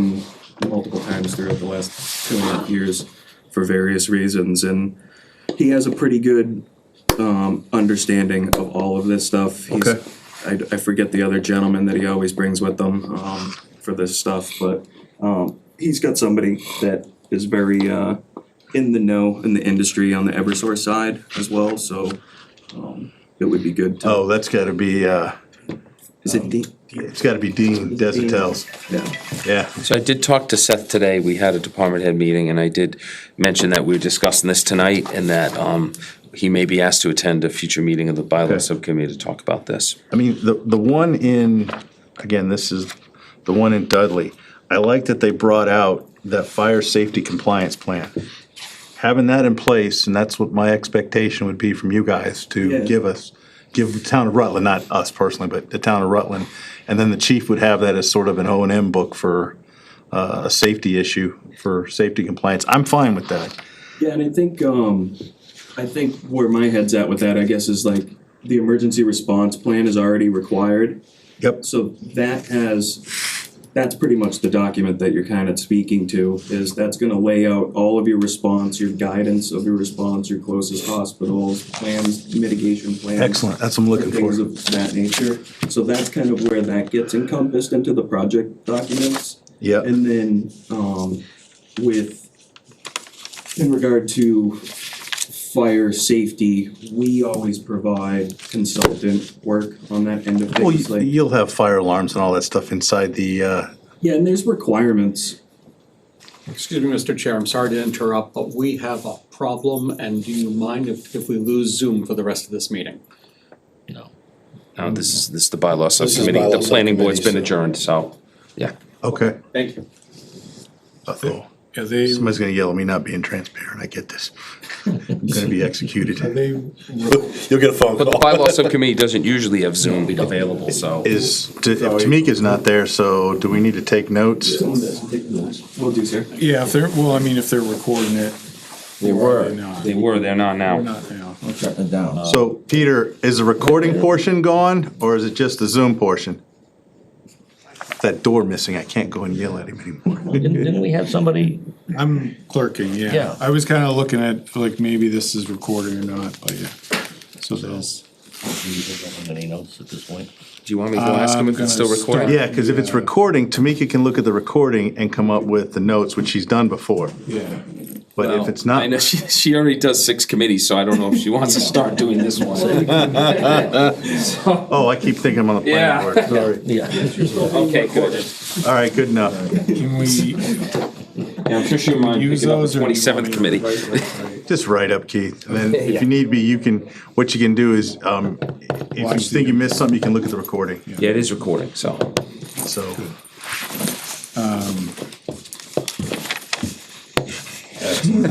[SPEAKER 12] multiple times throughout the last 2.5 years for various reasons, and he has a pretty good, understanding of all of this stuff.
[SPEAKER 5] Okay.
[SPEAKER 12] I forget the other gentleman that he always brings with him, for this stuff, but, he's got somebody that is very, in the know in the industry on the Eversource side as well, so it would be good to.
[SPEAKER 5] Oh, that's gotta be,
[SPEAKER 12] Is it Dean?
[SPEAKER 5] it's gotta be Dean Desitels.
[SPEAKER 12] Yeah.
[SPEAKER 5] Yeah.
[SPEAKER 6] So I did talk to Seth today. We had a department head meeting, and I did mention that we were discussing this tonight, and that he may be asked to attend a future meeting of the bylaw
[SPEAKER 5] Okay.
[SPEAKER 6] subcommittee to talk about this.
[SPEAKER 5] I mean, the one in, again, this is the one in Dudley. I like that they brought out that fire safety compliance plan. Having that in place, and that's what my expectation would be from you guys to
[SPEAKER 12] Yeah.
[SPEAKER 5] give the town of Rutland, not us personally, but the town of Rutland. And then the chief would have that as sort of an O&M book for a safety issue, for safety compliance. I'm fine with that.
[SPEAKER 12] Yeah, and I think where my head's at with that, I guess, is like the emergency response plan is already required.
[SPEAKER 5] Yep.
[SPEAKER 12] So that's pretty much the document that you're kind of speaking to, is that's gonna lay out all of your response, your guidance of your response, your closest hospitals, plans, mitigation plans.
[SPEAKER 5] Excellent, that's what I'm looking
[SPEAKER 12] Things
[SPEAKER 5] for.
[SPEAKER 12] of that nature. So that's kind of where that gets encompassed into the project documents.
[SPEAKER 5] Yep.
[SPEAKER 12] And then, in regard to fire safety, we always provide consultant work on that end of
[SPEAKER 5] Well,
[SPEAKER 12] things, like,
[SPEAKER 5] you'll have fire alarms and all that stuff inside the,
[SPEAKER 12] yeah, and there's requirements.
[SPEAKER 13] Excuse me, Mr. Chair, I'm sorry to interrupt, but we have a problem, and do you mind if we lose Zoom for the rest of this meeting?
[SPEAKER 6] No, this is the bylaw
[SPEAKER 4] is
[SPEAKER 6] subcommittee.
[SPEAKER 4] bylaw
[SPEAKER 6] The planning board's been
[SPEAKER 4] subcommittee, so-
[SPEAKER 6] adjourned, so, yeah.
[SPEAKER 5] okay.
[SPEAKER 13] Thank you.
[SPEAKER 5] Uh-oh.
[SPEAKER 11] Yeah, they,
[SPEAKER 5] Somebody's gonna yell at me not being transparent, I get this. I'm gonna be executed.
[SPEAKER 11] they,
[SPEAKER 4] You'll get a phone
[SPEAKER 6] But the
[SPEAKER 4] call.
[SPEAKER 6] bylaw subcommittee doesn't usually have Zoom available, so.
[SPEAKER 5] If Tamika's not there, so do we need to take notes?
[SPEAKER 12] Will do, sir.
[SPEAKER 11] yeah, if they're recording it.
[SPEAKER 3] They were.
[SPEAKER 6] They were, they're not now.
[SPEAKER 11] We're not now.
[SPEAKER 3] Shutting it down.
[SPEAKER 5] So, Peter, is the recording portion gone, or is it just the Zoom portion? That door missing, I can't go and yell at him anymore.
[SPEAKER 1] Didn't we have somebody,
[SPEAKER 11] I'm clerking, yeah.
[SPEAKER 1] Yeah.
[SPEAKER 11] I was kinda looking at, like, maybe this is recording or not, but yeah. So there's,
[SPEAKER 1] any notes at this point?
[SPEAKER 6] Do you want me to ask him if it's still
[SPEAKER 11] I'm gonna
[SPEAKER 6] recording?
[SPEAKER 11] start-
[SPEAKER 5] Yeah, cause if it's recording, Tamika can look at the recording and come up with the notes, which she's done before.
[SPEAKER 11] yeah.
[SPEAKER 5] But if it's not.
[SPEAKER 6] I know, she already does 6 committees, so I don't know if she wants to start doing this one.
[SPEAKER 5] Oh, I keep thinking I'm on the planning board, sorry.
[SPEAKER 1] Yeah.
[SPEAKER 6] Okay, good.
[SPEAKER 5] All right, good enough.
[SPEAKER 11] Can we,
[SPEAKER 13] Yeah, I'm sure she wouldn't mind
[SPEAKER 7] Use
[SPEAKER 13] picking up
[SPEAKER 7] those
[SPEAKER 13] the
[SPEAKER 7] or you
[SPEAKER 6] 27th
[SPEAKER 7] want me to
[SPEAKER 6] committee.
[SPEAKER 7] write?
[SPEAKER 5] Just write up, Keith, and then if
[SPEAKER 6] Yeah.
[SPEAKER 5] you need be, what you can do is, if you
[SPEAKER 7] Watch
[SPEAKER 5] think you missed something, you can look at the recording,
[SPEAKER 6] Yeah, it is recording, so.
[SPEAKER 5] so.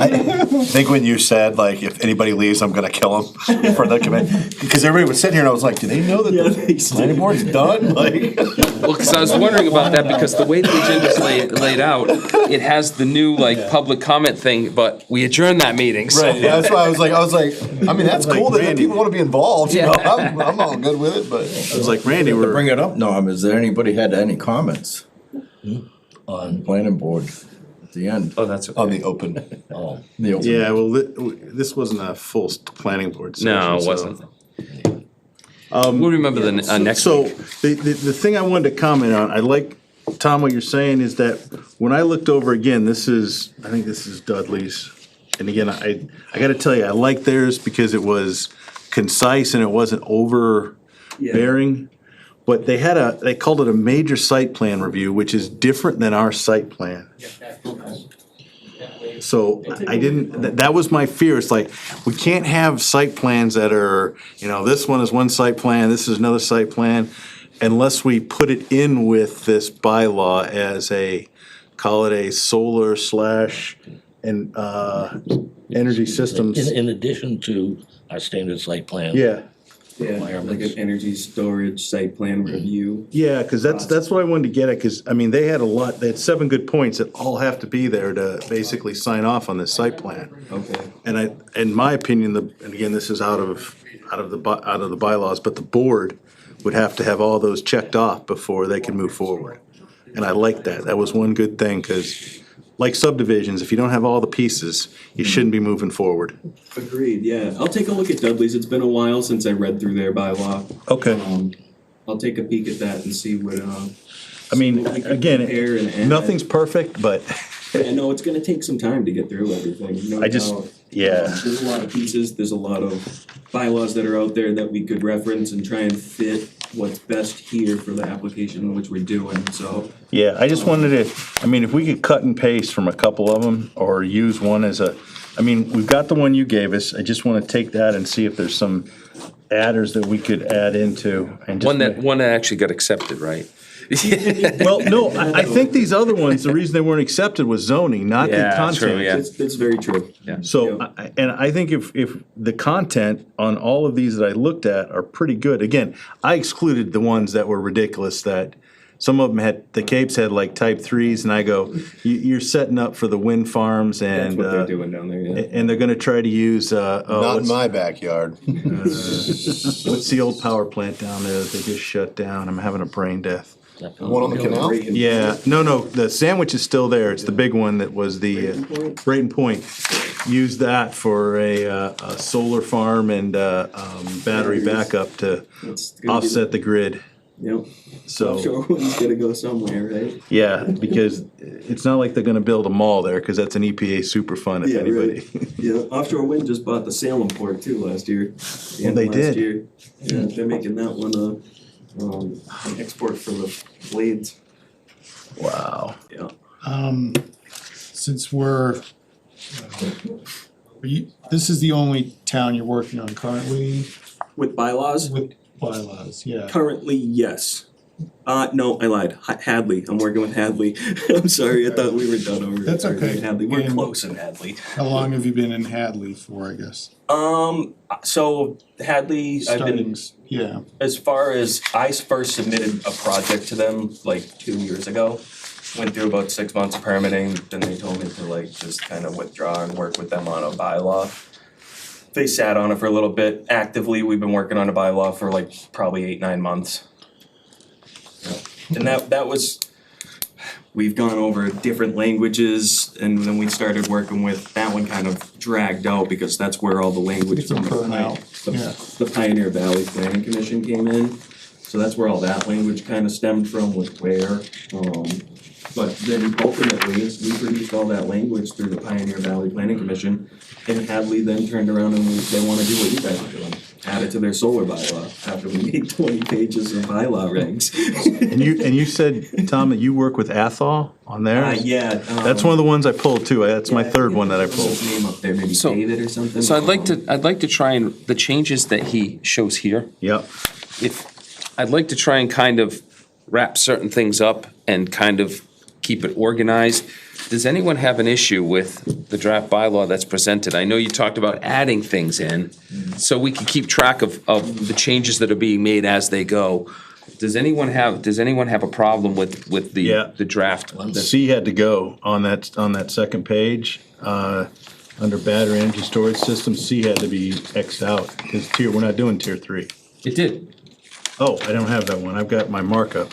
[SPEAKER 4] I think when you said, like, if anybody leaves, I'm gonna kill them for the committee, because everybody was sitting here and I was like, do they know that the planning board's done? Like,
[SPEAKER 6] Well, because I was wondering about that, because the way the agenda's laid out, it has the new, like, public comment thing, but we adjourned that meeting, so.
[SPEAKER 4] right, that's why I was like, I mean, that's cool that
[SPEAKER 5] Randy.
[SPEAKER 4] people wanna be involved, you know,
[SPEAKER 6] Yeah.
[SPEAKER 4] I'm all good with it, but.
[SPEAKER 5] I was like, Randy,
[SPEAKER 3] To
[SPEAKER 5] we're.
[SPEAKER 3] bring it up, Norm, is there anybody had any comments on planning board at the end?
[SPEAKER 6] Oh, that's
[SPEAKER 4] On
[SPEAKER 6] okay.
[SPEAKER 4] the open.
[SPEAKER 3] Oh, the open.
[SPEAKER 5] Yeah, well, this wasn't a full planning board session.
[SPEAKER 6] No, it
[SPEAKER 5] so-
[SPEAKER 6] wasn't. We'll remember the next
[SPEAKER 5] So,
[SPEAKER 6] week.
[SPEAKER 5] the thing I wanted to comment on, I like, Tom, what you're saying is that when I looked over again, I think this is Dudley's. And again, I gotta tell you, I like theirs because it was concise and it wasn't overbearing. But they called it a major site plan review, which is different than our site plan. So that was my fear. It's like, we can't have site plans that are, this one is one site plan, this is another site plan, unless we put it in with this bylaw as call it a solar / and, energy systems.
[SPEAKER 1] In addition to our standard site plan.
[SPEAKER 5] Yeah,
[SPEAKER 12] Yeah, like an energy storage site plan review.
[SPEAKER 5] yeah, cause that's what I wanted to get at, cause, they had 7 good points that all have to be there to basically sign off on this site plan.
[SPEAKER 12] Okay.
[SPEAKER 5] And in my opinion, and again, this is out of the bylaws, but the board would have to have all those checked off before they can move forward. And I like that. That was one good thing, cause like subdivisions, if you don't have all the pieces, you shouldn't be moving forward.
[SPEAKER 12] Agreed, yeah. I'll take a look at Dudley's. It's been a while since I read through their bylaw.
[SPEAKER 5] Okay.
[SPEAKER 12] I'll take a peek at that and see what, compare
[SPEAKER 5] Again,
[SPEAKER 12] and
[SPEAKER 5] nothing's perfect, but
[SPEAKER 12] I know it's gonna take some time to get through everything, no doubt.
[SPEAKER 5] yeah.
[SPEAKER 12] There's a lot of pieces, there's a lot of bylaws that are out there that we could reference and try and fit what's best here for the application which we're doing, so.
[SPEAKER 5] Yeah, I just wanted to, if we could cut and paste from a couple of them, or use one as we've got the one you gave us, I just wanna take that and see if there's some adders that we could add into, and just.
[SPEAKER 6] One that actually got accepted, right?
[SPEAKER 5] Well, no, I think these other ones, the reason they weren't accepted was zoning, not the
[SPEAKER 6] Yeah,
[SPEAKER 5] content.
[SPEAKER 6] true, yeah.
[SPEAKER 12] That's very true.
[SPEAKER 5] So, I think if the content on all of these that I looked at are pretty good, again, I excluded the ones that were ridiculous, that some of them the Capes had like type 3s, and I go, you're setting up for the wind farms
[SPEAKER 12] That's
[SPEAKER 5] and.
[SPEAKER 12] what they're doing down there, yeah.
[SPEAKER 5] And they're gonna try to use,
[SPEAKER 4] Not in my backyard.
[SPEAKER 5] what's the old power plant down there that they just shut down? I'm having a brain death.
[SPEAKER 4] One on the canal?
[SPEAKER 5] Yeah, no, the sandwich is still there. It's the big one that was the Brayton Point. Use that for a solar farm and battery backup to
[SPEAKER 12] It's gonna be-
[SPEAKER 5] offset the grid.
[SPEAKER 12] Yep.
[SPEAKER 5] So,
[SPEAKER 12] Offshore wind's gonna go somewhere, right?
[SPEAKER 5] yeah, because it's not like they're gonna build a mall there, because that's an EPA super fund if
[SPEAKER 12] Yeah,
[SPEAKER 5] anybody.
[SPEAKER 12] right. Yeah, offshore wind just bought the Salem port too last year. The end
[SPEAKER 5] they
[SPEAKER 12] of last
[SPEAKER 5] did.
[SPEAKER 12] year. Yeah, they're making that one an export for the blades.
[SPEAKER 5] Wow.
[SPEAKER 12] Yeah.
[SPEAKER 7] Since this is the only town you're working on currently
[SPEAKER 12] With bylaws?
[SPEAKER 7] with bylaws, yeah.
[SPEAKER 12] Currently, yes. No, I lied. Hadley. I'm working with Hadley. I'm sorry. I thought we were done over.
[SPEAKER 7] That's okay.
[SPEAKER 12] Hadley. We're
[SPEAKER 7] And-
[SPEAKER 12] close in Hadley.
[SPEAKER 7] How long have you been in Hadley for, I guess?
[SPEAKER 12] So Hadley, I've been,
[SPEAKER 7] Startings, yeah.
[SPEAKER 12] as far as, I first submitted a project to them like 2 years ago. Went through about 6 months of permitting, then they told me to like just kind of withdraw and work with them on a bylaw. They sat on it for a little bit. Actively, we've been working on a bylaw for like probably 8-9 months. And that was, we've gone over different languages, and then we started working with, that one kind of dragged out because that's where all the language
[SPEAKER 7] It's a
[SPEAKER 12] from
[SPEAKER 7] burnout, yeah.
[SPEAKER 12] the Pioneer Valley Planning Commission came in. So that's where all that language kind of stemmed from, with where. But then ultimately, we produced all that language through the Pioneer Valley Planning Commission, and Hadley then turned around and they wanna do what you guys are doing. add it to their solar bylaw after we made 20 pages of bylaw regs.
[SPEAKER 5] And you said, Tom, that you work with Athol on theirs?
[SPEAKER 12] Yeah.
[SPEAKER 5] That's one of the ones I pulled too. That's my third one that I pulled.
[SPEAKER 12] His name up there, maybe
[SPEAKER 6] So-
[SPEAKER 12] David or something.
[SPEAKER 6] So I'd like to try and, the changes that he shows here,
[SPEAKER 5] Yep.
[SPEAKER 6] I'd like to try and kind of wrap certain things up and kind of keep it organized. Does anyone have an issue with the draft bylaw that's presented? I know you talked about adding things in, so we can keep track of the changes that are being made as they go. Does anyone have a problem with
[SPEAKER 5] Yeah.
[SPEAKER 6] the draft?
[SPEAKER 5] C had to go on that second page, under battery energy storage system, C had to be Xed out, because we're not doing tier 3.
[SPEAKER 6] It did,
[SPEAKER 5] Oh, I don't have that one, I've got my markup.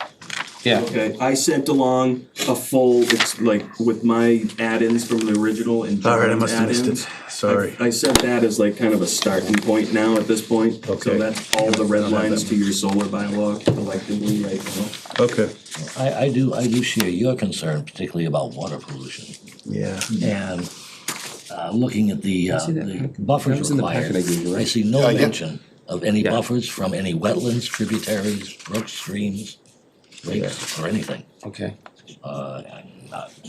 [SPEAKER 6] yeah.
[SPEAKER 12] Okay, I sent along a full, it's like with my add-ins from the original and
[SPEAKER 5] All right, I
[SPEAKER 12] John's
[SPEAKER 5] must have missed
[SPEAKER 12] add-ins.
[SPEAKER 5] it, sorry.
[SPEAKER 12] I sent that as like kind of a starting point now at this point.
[SPEAKER 5] Okay.
[SPEAKER 12] So that's all the red
[SPEAKER 5] I don't have
[SPEAKER 12] lines
[SPEAKER 5] that.
[SPEAKER 12] to your solar bylaw collectively right now.
[SPEAKER 5] Okay,
[SPEAKER 1] I do share your concern, particularly about water pollution.
[SPEAKER 5] yeah.
[SPEAKER 1] And looking at the
[SPEAKER 6] That
[SPEAKER 1] buffers
[SPEAKER 6] was in the packet
[SPEAKER 1] required,
[SPEAKER 6] I gave you, right?
[SPEAKER 1] I see no
[SPEAKER 4] Yeah, I get-
[SPEAKER 1] mention of any
[SPEAKER 6] Yeah.
[SPEAKER 1] buffers from any wetlands, tributaries, brooks, streams, lakes, or anything.
[SPEAKER 6] Okay.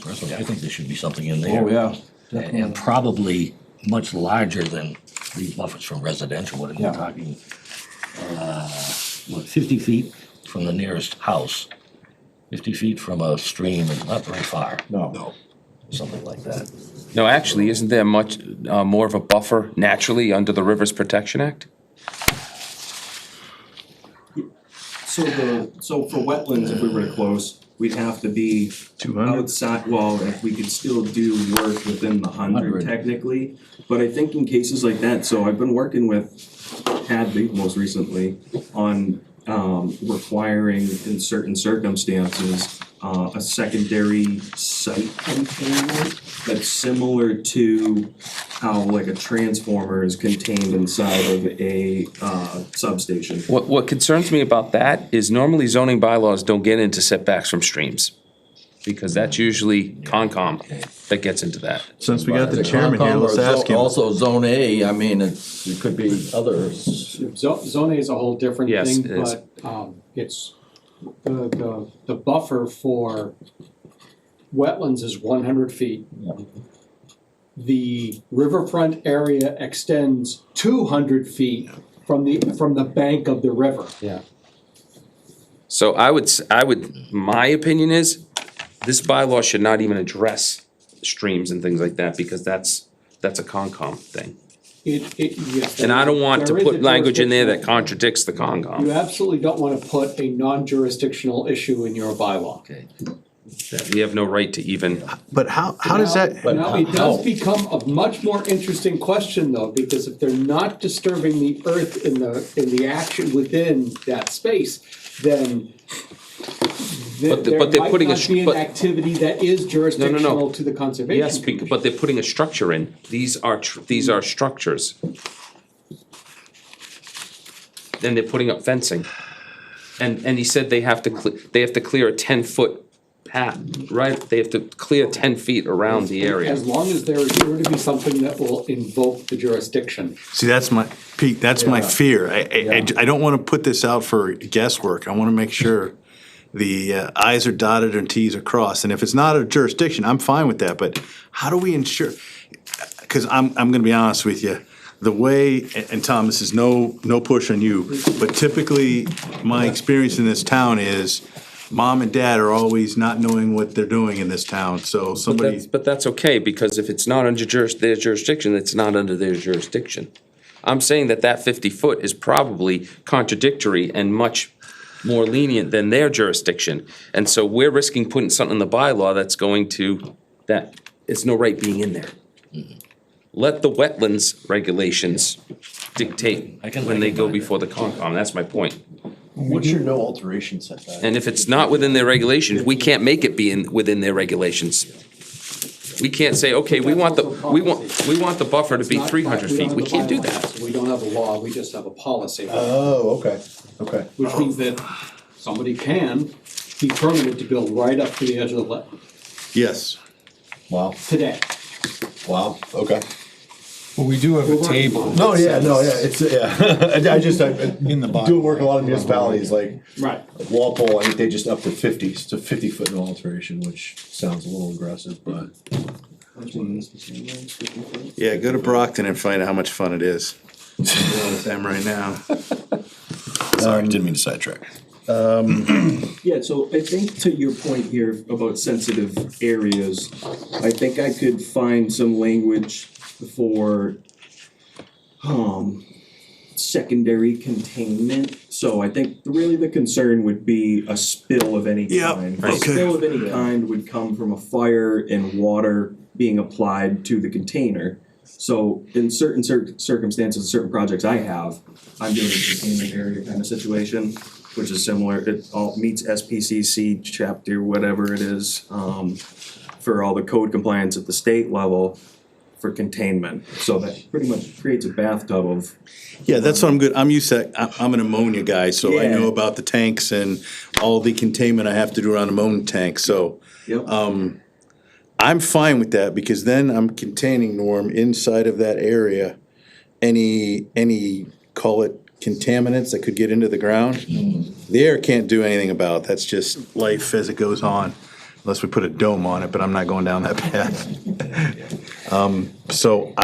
[SPEAKER 1] Personally, I think there should be something in there.
[SPEAKER 3] Oh, yeah.
[SPEAKER 1] And probably much larger than these buffers from residential, what are
[SPEAKER 3] Yeah.
[SPEAKER 1] you talking? 50 feet from the nearest house, 50 feet from a stream is not very far,
[SPEAKER 3] No.
[SPEAKER 1] something like that.
[SPEAKER 6] No, actually, isn't there much more of a buffer naturally under the Rivers Protection Act?
[SPEAKER 12] So for wetlands, if we were to close, we'd have to be
[SPEAKER 5] 200?
[SPEAKER 12] outside, well, if we could still do work within the 100
[SPEAKER 1] 100.
[SPEAKER 12] technically. But I think in cases like that, so I've been working with Hadley most recently on requiring in certain circumstances a secondary site containment that's similar to how like a transformer is contained inside of a substation.
[SPEAKER 6] What concerns me about that is normally zoning bylaws don't get into setbacks from streams. Because that's usually Concom that gets into that.
[SPEAKER 5] Since we got the chairman here, let's ask him.
[SPEAKER 3] Also, Zone A, I mean, it could be others.
[SPEAKER 13] Zone A is a whole different
[SPEAKER 6] Yes,
[SPEAKER 13] thing,
[SPEAKER 6] it is.
[SPEAKER 13] but, it's, the buffer for wetlands is 100 feet. The riverfront area extends 200 feet from the bank of the river.
[SPEAKER 6] Yeah. So I would, my opinion is, this bylaw should not even address streams and things like that, because that's a Concom thing.
[SPEAKER 13] Yes,
[SPEAKER 6] And I don't want to
[SPEAKER 13] there is a
[SPEAKER 6] put language in there that
[SPEAKER 13] jurisdictional-
[SPEAKER 6] contradicts the
[SPEAKER 13] You
[SPEAKER 6] Concom.
[SPEAKER 13] absolutely don't wanna put a non-jurisdictional issue in your bylaw.
[SPEAKER 1] Okay.
[SPEAKER 6] That we have no right to even,
[SPEAKER 5] But how does that,
[SPEAKER 13] Now, it
[SPEAKER 3] how-
[SPEAKER 13] does become a much more interesting question though, because if they're not disturbing the earth in the action within that space, then
[SPEAKER 6] But
[SPEAKER 13] there
[SPEAKER 6] they're
[SPEAKER 13] might
[SPEAKER 6] putting a
[SPEAKER 13] not be an
[SPEAKER 6] but-
[SPEAKER 13] activity that is jurisdictional to the conservation.
[SPEAKER 6] yes, but they're putting a structure in. These are structures. Then they're putting up fencing. And he said they have to clear a 10-foot path, right? They have to clear 10 feet around the area.
[SPEAKER 13] As long as there is sure to be something that will invoke the jurisdiction.
[SPEAKER 5] see, Pete, that's my fear. I don't wanna put this out for guesswork. I wanna make sure the i's are dotted and t's are crossed. And if it's not a jurisdiction, I'm fine with that, but how do we ensure? Cause I'm gonna be honest with you, the way, and Tom, this is no push on you, but typically, my experience in this town is mom and dad are always not knowing what they're doing in this town, so somebody.
[SPEAKER 6] But that's okay, because if it's not under their jurisdiction, it's not under their jurisdiction. I'm saying that 50 foot is probably contradictory and much more lenient than their jurisdiction. And so we're risking putting something in the bylaw that's going to, that it's no right being in there. Let the wetlands regulations dictate when they go before the Concom, that's my point.
[SPEAKER 4] What's your no alteration setback?
[SPEAKER 6] And if it's not within their regulations, we can't make it be within their regulations. We can't say, okay, we want the buffer to be 300 feet, we can't do that.
[SPEAKER 13] We don't have a law, we just have a policy.
[SPEAKER 4] Oh, okay.
[SPEAKER 13] Which means that somebody can be permitted to build right up to the edge of the wetland
[SPEAKER 5] Yes.
[SPEAKER 4] Wow,
[SPEAKER 13] today.
[SPEAKER 4] wow, okay.
[SPEAKER 11] Well, we do have a table.
[SPEAKER 4] No, yeah, it's, yeah. I just,
[SPEAKER 7] In the bottom.
[SPEAKER 4] do work in a lot of municipalities, like
[SPEAKER 13] Right.
[SPEAKER 4] Walpole, I think they just up to 50, it's a 50-foot no alteration, which sounds a little aggressive, but.
[SPEAKER 5] Yeah, go to Brockton and find out how much fun it is. I'm dealing with them right now.
[SPEAKER 4] Sorry, didn't mean to sidetrack.
[SPEAKER 12] Yeah, so I think to your point here about sensitive areas, I think I could find some language for secondary containment. So I think really the concern would be a spill of any
[SPEAKER 5] Yep,
[SPEAKER 12] kind.
[SPEAKER 5] okay.
[SPEAKER 12] A spill of any kind would come from a fire and water being applied to the container. So in certain circumstances, certain projects I have, I'm doing a containment area kind of situation, which is similar, it all meets SPCC chapter, whatever it is, for all the code compliance at the state level for containment. So that pretty much creates a bathtub of.
[SPEAKER 5] Yeah, that's what I'm good, I'm used to, I'm an ammonia guy, so I
[SPEAKER 12] Yeah.
[SPEAKER 5] know about the tanks and all the containment I have to do around ammonia tanks, so.
[SPEAKER 12] Yep.
[SPEAKER 5] I'm fine with that, because then I'm containing, Norm, inside of that area, any, call it contaminants that could get into the ground. The air can't do anything about, that's just life as it goes on, unless we put a dome on it, but I'm not going down that path. So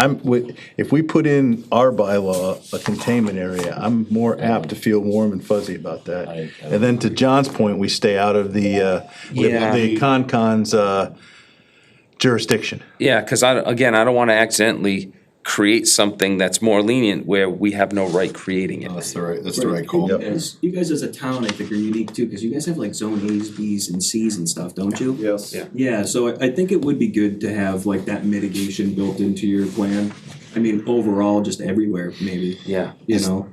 [SPEAKER 5] if we put in our bylaw, a containment area, I'm more apt to feel warm and fuzzy about that. And then to John's point, we stay out of the Concom's, jurisdiction.
[SPEAKER 6] Yeah, because I don't want to accidentally create something that's more lenient where we have no right creating it.
[SPEAKER 4] That's the right call.
[SPEAKER 12] You guys as a town, I think, are unique too, because you guys have like zone A's, B's, and C's and stuff, don't you?
[SPEAKER 4] Yes.
[SPEAKER 6] Yeah.
[SPEAKER 12] Yeah, so I think it would be good to have like that mitigation built into your plan. I mean, overall, just everywhere, maybe,
[SPEAKER 6] Yeah.
[SPEAKER 12] you know?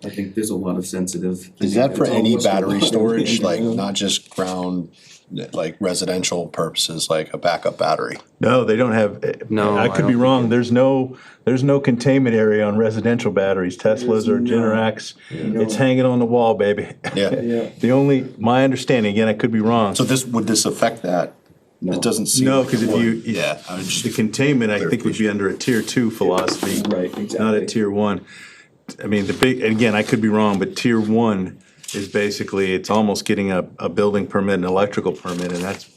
[SPEAKER 12] I think there's a lot of sensitive.
[SPEAKER 4] Is that for
[SPEAKER 12] It's all
[SPEAKER 4] any
[SPEAKER 12] listed
[SPEAKER 4] battery
[SPEAKER 12] on
[SPEAKER 4] storage,
[SPEAKER 12] it.
[SPEAKER 4] like not just ground, like residential purposes, like a backup battery?
[SPEAKER 5] No, they don't have,
[SPEAKER 6] No,
[SPEAKER 5] I
[SPEAKER 6] I
[SPEAKER 5] could
[SPEAKER 6] don't
[SPEAKER 5] be
[SPEAKER 6] think
[SPEAKER 5] wrong, there's no containment area on residential batteries, Teslas or
[SPEAKER 12] There's no.
[SPEAKER 5] Generacs. It's hanging on the wall, baby.
[SPEAKER 4] Yeah.
[SPEAKER 5] My understanding, again, I could be wrong.
[SPEAKER 4] So would this affect that? It doesn't seem.
[SPEAKER 5] No,
[SPEAKER 4] like
[SPEAKER 5] because
[SPEAKER 4] it
[SPEAKER 5] if
[SPEAKER 4] would.
[SPEAKER 5] you,
[SPEAKER 4] Yeah, I would just.
[SPEAKER 5] the containment, I think, would be under a tier 2 philosophy.
[SPEAKER 12] Right, exactly.
[SPEAKER 5] Not a tier 1. I mean, and again, I could be wrong, but tier 1 is basically, it's almost getting a building permit, an electrical permit, and that's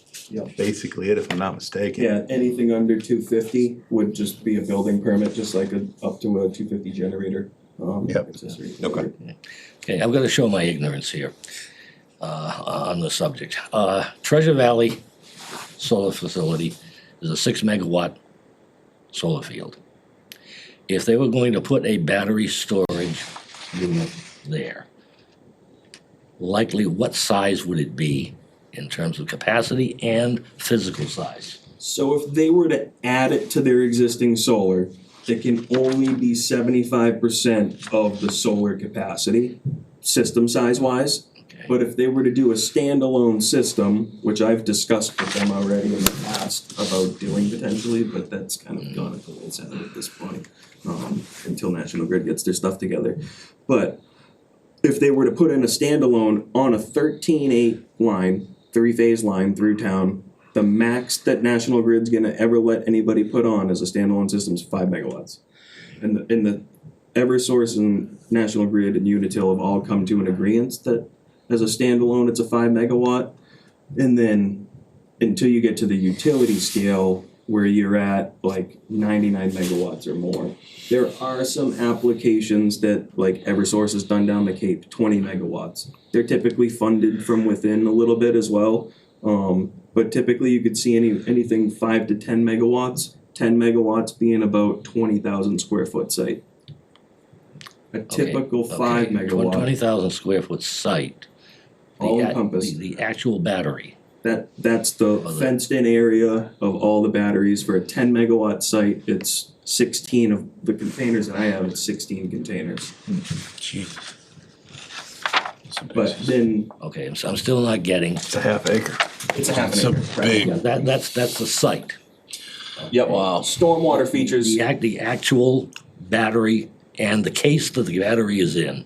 [SPEAKER 5] basically it, if I'm not mistaken.
[SPEAKER 12] Yeah, anything under 250 would just be a building permit, just like up to a 250 generator. Accessory.
[SPEAKER 4] Okay.
[SPEAKER 1] Okay, I'm gonna show my ignorance here, on the subject. Treasure Valley Solar Facility is a 6 megawatt solar field. If they were going to put a battery storage unit there, likely what size would it be in terms of capacity and physical size?
[SPEAKER 12] So if they were to add it to their existing solar, it can only be 75% of the solar capacity, system size wise.
[SPEAKER 1] Okay.
[SPEAKER 12] But if they were to do a standalone system, which I've discussed with them already in the past about doing potentially, but that's kind of gone at the wayside at this point, until National Grid gets their stuff together. But if they were to put in a standalone on a 13/8 line, 3-phase line through town, the max that National Grid's gonna ever let anybody put on as a standalone system is 5 megawatts. And the Eversource and National Grid and Unitil have all come to an agreement that as a standalone, it's a 5 megawatt. And then until you get to the utility scale where you're at like 99 megawatts or more. There are some applications that like Eversource has done down the Cape, 20 megawatts. They're typically funded from within a little bit as well. But typically you could see anything 5 to 10 megawatts, 10 megawatts being about 20,000 square foot site. A typical 5 megawatt.
[SPEAKER 1] 20,000 square foot site.
[SPEAKER 12] All encompassed.
[SPEAKER 1] The actual battery.
[SPEAKER 12] That's the fenced in area of all the batteries. For a 10 megawatt site, it's 16 of the containers that I have, it's 16 containers. But then.
[SPEAKER 1] Okay, I'm still not getting.
[SPEAKER 5] It's a half acre.
[SPEAKER 12] It's a half
[SPEAKER 4] It's
[SPEAKER 12] an
[SPEAKER 4] a
[SPEAKER 12] acre.
[SPEAKER 4] big.
[SPEAKER 1] Yeah, that's the site.
[SPEAKER 12] Yep. Wow. Stormwater features.
[SPEAKER 1] The actual battery and the case that the battery is in,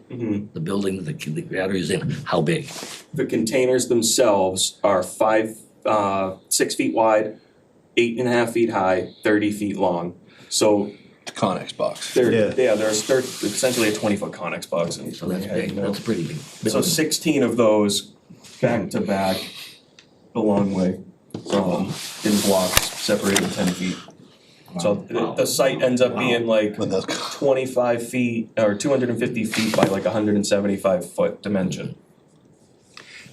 [SPEAKER 1] the building that the battery is in, how big?
[SPEAKER 12] The containers themselves are 6 feet wide, 8.5 feet high, 30 feet long. So
[SPEAKER 4] Connex box.
[SPEAKER 12] They're essentially a 20-foot Connex box.
[SPEAKER 1] So that's big, that's pretty big.
[SPEAKER 12] So 16 of those back to back, a long way, in blocks separated 10 feet. So the site ends up being like 25 feet or 250 feet by like 175 foot dimension.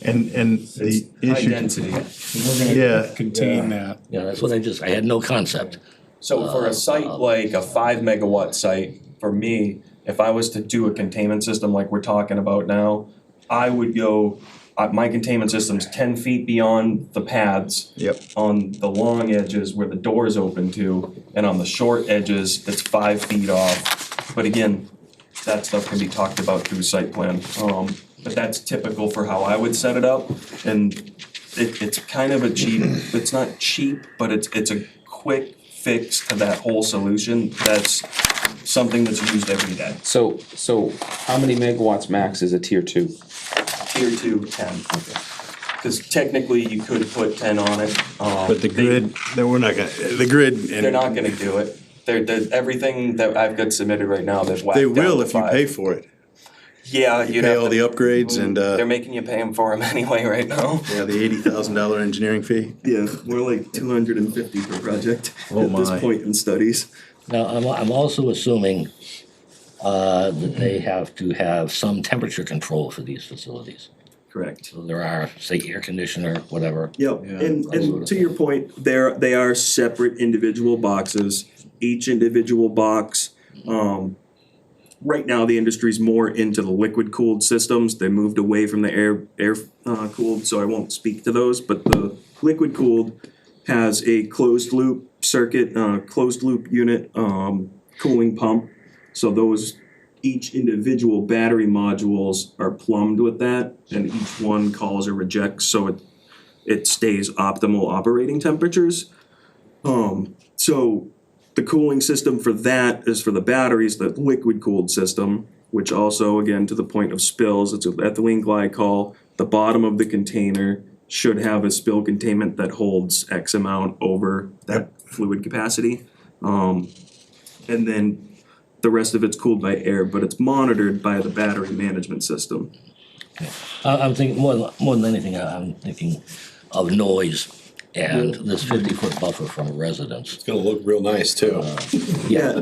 [SPEAKER 5] And the
[SPEAKER 12] High
[SPEAKER 5] issue.
[SPEAKER 12] density.
[SPEAKER 7] We're
[SPEAKER 5] Yeah.
[SPEAKER 7] gonna contain that.
[SPEAKER 1] Yeah, that's what I had no concept.
[SPEAKER 12] So for a site like a 5 megawatt site, for me, if I was to do a containment system like we're talking about now, I would go, my containment system's 10 feet beyond the pads.
[SPEAKER 5] Yep.
[SPEAKER 12] On the long edges where the door is open to, and on the short edges, it's 5 feet off. But again, that stuff can be talked about through site plan. But that's typical for how I would set it up. And it's kind of a cheap, it's not cheap, but it's a quick fix to that whole solution. That's something that's used every day.
[SPEAKER 6] So how many megawatts max is a tier 2?
[SPEAKER 12] Tier 2, 10. Because technically you could put 10 on it.
[SPEAKER 5] But the grid, we're not gonna, the grid.
[SPEAKER 12] They're not gonna do it. They're everything that I've got submitted right now, they've whacked
[SPEAKER 5] They
[SPEAKER 12] down
[SPEAKER 5] will
[SPEAKER 12] to
[SPEAKER 5] if you
[SPEAKER 12] 5.
[SPEAKER 5] pay for it.
[SPEAKER 12] Yeah,
[SPEAKER 5] You
[SPEAKER 12] you'd
[SPEAKER 5] pay
[SPEAKER 12] have
[SPEAKER 5] all
[SPEAKER 12] to.
[SPEAKER 5] the upgrades and,
[SPEAKER 12] They're making you pay them for them anyway right now.
[SPEAKER 5] yeah, the $80,000 engineering fee.
[SPEAKER 12] Yeah, we're like 250 per project
[SPEAKER 5] Oh
[SPEAKER 12] at this
[SPEAKER 5] my.
[SPEAKER 12] point in studies.
[SPEAKER 1] Now, I'm also assuming that they have to have some temperature control for these facilities.
[SPEAKER 12] Correct.
[SPEAKER 1] So there are, say, air conditioner, whatever.
[SPEAKER 12] Yep, and to your point, they are separate individual boxes. Each individual box, right now, the industry's more into the liquid cooled systems. They moved away from the air cooled, so I won't speak to those, but the liquid cooled has a closed loop circuit, closed loop unit, cooling pump. So those, each individual battery modules are plumbed with that, and each one calls or rejects, so it stays optimal operating temperatures. So the cooling system for that is for the batteries, the liquid cooled system, which also, again, to the point of spills, it's an ethylene glycol. The bottom of the container should have a spill containment that holds X amount over that fluid capacity. And then the rest of it's cooled by air, but it's monitored by the battery management system.
[SPEAKER 1] I'm thinking, more than anything, I'm thinking of noise and this 50-foot buffer from a residence.
[SPEAKER 4] It's gonna look real nice too.
[SPEAKER 1] Yeah.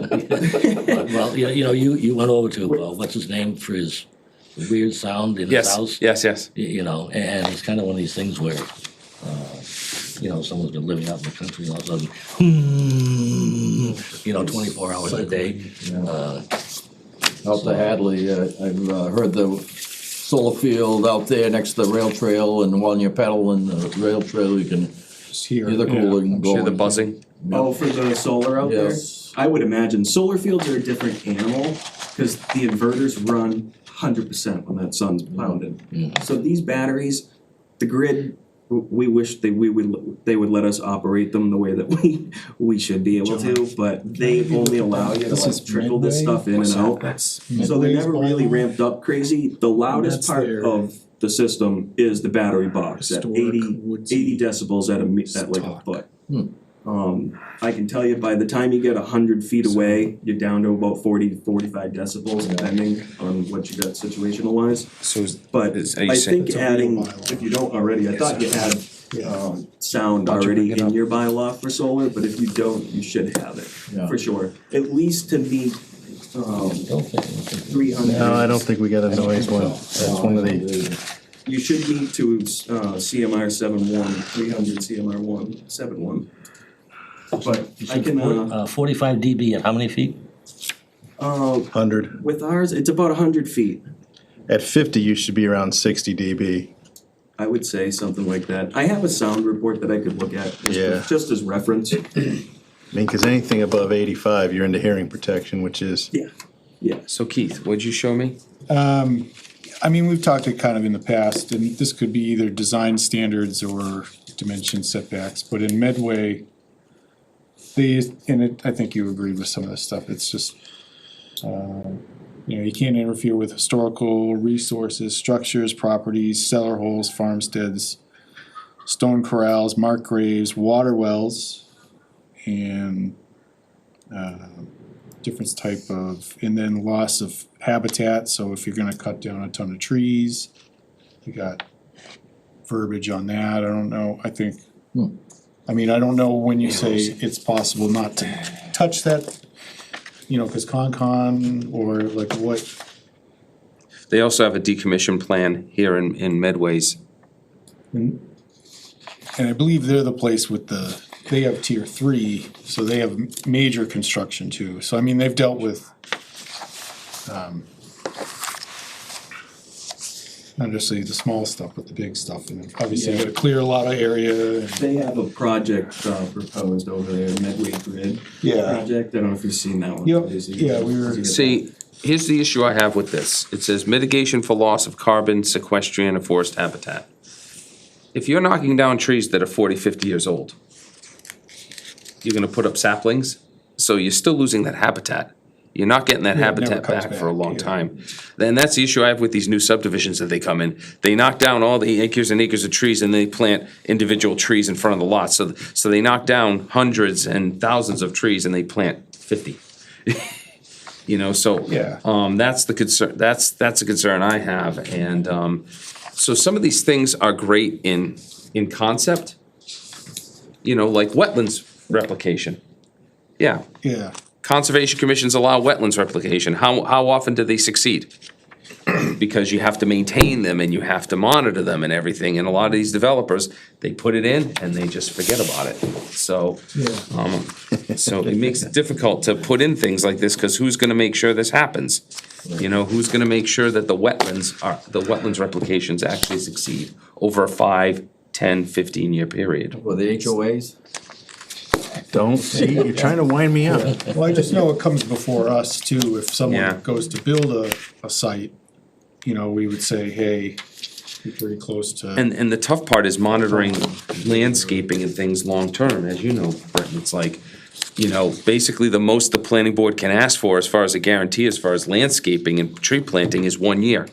[SPEAKER 1] Well, you went over to, what's his name, for his weird sound in his house?
[SPEAKER 6] Yes.
[SPEAKER 1] And it's kind of one of these things where, someone's been living out in the country and all of a sudden, 24 hours a day.
[SPEAKER 3] Out to Hadley, I've heard the solar field out there next to the rail trail, and while you're pedaling the rail trail, you can hear the cooling going.
[SPEAKER 6] Hear the buzzing?
[SPEAKER 12] Oh, for the solar out there?
[SPEAKER 3] Yes.
[SPEAKER 12] I would imagine solar fields are a different animal, because the inverters run 100% when that sun's pounding. So these batteries, the grid, we wish they would let us operate them the way that we should be able to, but they only allow you to like trickle this stuff in and out. So they're never really ramped up crazy. The loudest part of the system is the battery box at 80 decibels at like a foot. I can tell you by the time you get 100 feet away, you're down to about 40 to 45 decibels, depending on what you got situational wise.
[SPEAKER 6] So
[SPEAKER 12] But
[SPEAKER 6] are you
[SPEAKER 12] I
[SPEAKER 6] saying
[SPEAKER 12] think adding, if you don't already, I thought you had sound already in your bylaw for solar, but if you don't, you should have it, for sure. At least to meet 300.
[SPEAKER 5] No, I don't think we got a noise one. That's one of the,
[SPEAKER 12] You should meet to CMR 7.1, 300 CMR 7.1. But I can,
[SPEAKER 1] 45 dB at how many feet?
[SPEAKER 5] 100.
[SPEAKER 12] with ours, it's about 100 feet.
[SPEAKER 5] At 50, you should be around 60 dB.
[SPEAKER 12] I would say something like that. I have a sound report that I could look at just as reference.
[SPEAKER 5] I mean, because anything above 85, you're into hearing protection, which is.
[SPEAKER 12] Yeah.
[SPEAKER 6] So Keith, what'd you show me?
[SPEAKER 7] I mean, we've talked it kind of in the past, and this could be either design standards or dimension setbacks, but in Medway, I think you agree with some of this stuff, it's just, you can't interfere with historical resources, structures, properties, cellar holes, farmsteads, stone corrals, marked graves, water wells, and different type of, and then loss of habitat, so if you're gonna cut down a ton of trees, you got verbiage on that, I don't know, I think. I mean, I don't know when you say it's possible not to touch that, you know, cause Concon or like what,
[SPEAKER 6] They also have a decommission plan here in Medways.
[SPEAKER 7] and I believe they're the place with they have tier 3, so they have major construction too, so I mean, they've dealt with, not necessarily the small stuff, but the big stuff, and obviously you gotta clear a lot of area, and,
[SPEAKER 12] They have a project proposed over there, Medway Grid.
[SPEAKER 7] Yeah.
[SPEAKER 12] Project, I don't know if you've seen that one.
[SPEAKER 7] Yep, yeah, we were.
[SPEAKER 6] See, here's the issue I have with this. It says mitigation for loss of carbon, sequestration, and forest habitat. If you're knocking down trees that are 40, 50 years old, you're gonna put up saplings, so you're still losing that habitat. You're not getting that
[SPEAKER 7] Yeah, it never
[SPEAKER 6] habitat
[SPEAKER 7] comes
[SPEAKER 6] back for a
[SPEAKER 7] back,
[SPEAKER 6] long
[SPEAKER 7] yeah.
[SPEAKER 6] time. Then that's the issue I have with these new subdivisions that they come in. They knock down all the acres and acres of trees and they plant individual trees in front of the lot. So they knock down hundreds and thousands of trees and they plant 50. You know, so
[SPEAKER 7] Yeah.
[SPEAKER 6] that's the concern. That's a concern I have. And so some of these things are great in concept. You know, like wetlands replication. Yeah,
[SPEAKER 7] Yeah,
[SPEAKER 6] Conservation Commissions allow wetlands replication. How often do they succeed? Because you have to maintain them and you have to monitor them and everything. And a lot of these developers, they put it in and they just forget about it. So, so it makes it difficult to put in things like this, because who's gonna make sure this happens? You know, who's gonna make sure that the wetlands replications actually succeed over a 5, 10, 15-year period?
[SPEAKER 3] Well, the HOAs?
[SPEAKER 5] Don't, see, you're trying to wind me up.
[SPEAKER 7] well, I just know it comes before us too, if
[SPEAKER 6] Yeah.
[SPEAKER 7] someone goes to build a site, you know, we would say, hey, you're pretty close to.
[SPEAKER 6] And the tough part is monitoring landscaping and things long-term, as you know, Brett, it's like, you know, basically the most the planning board can ask for as far as a guarantee, as far as landscaping and tree planting is 1 year.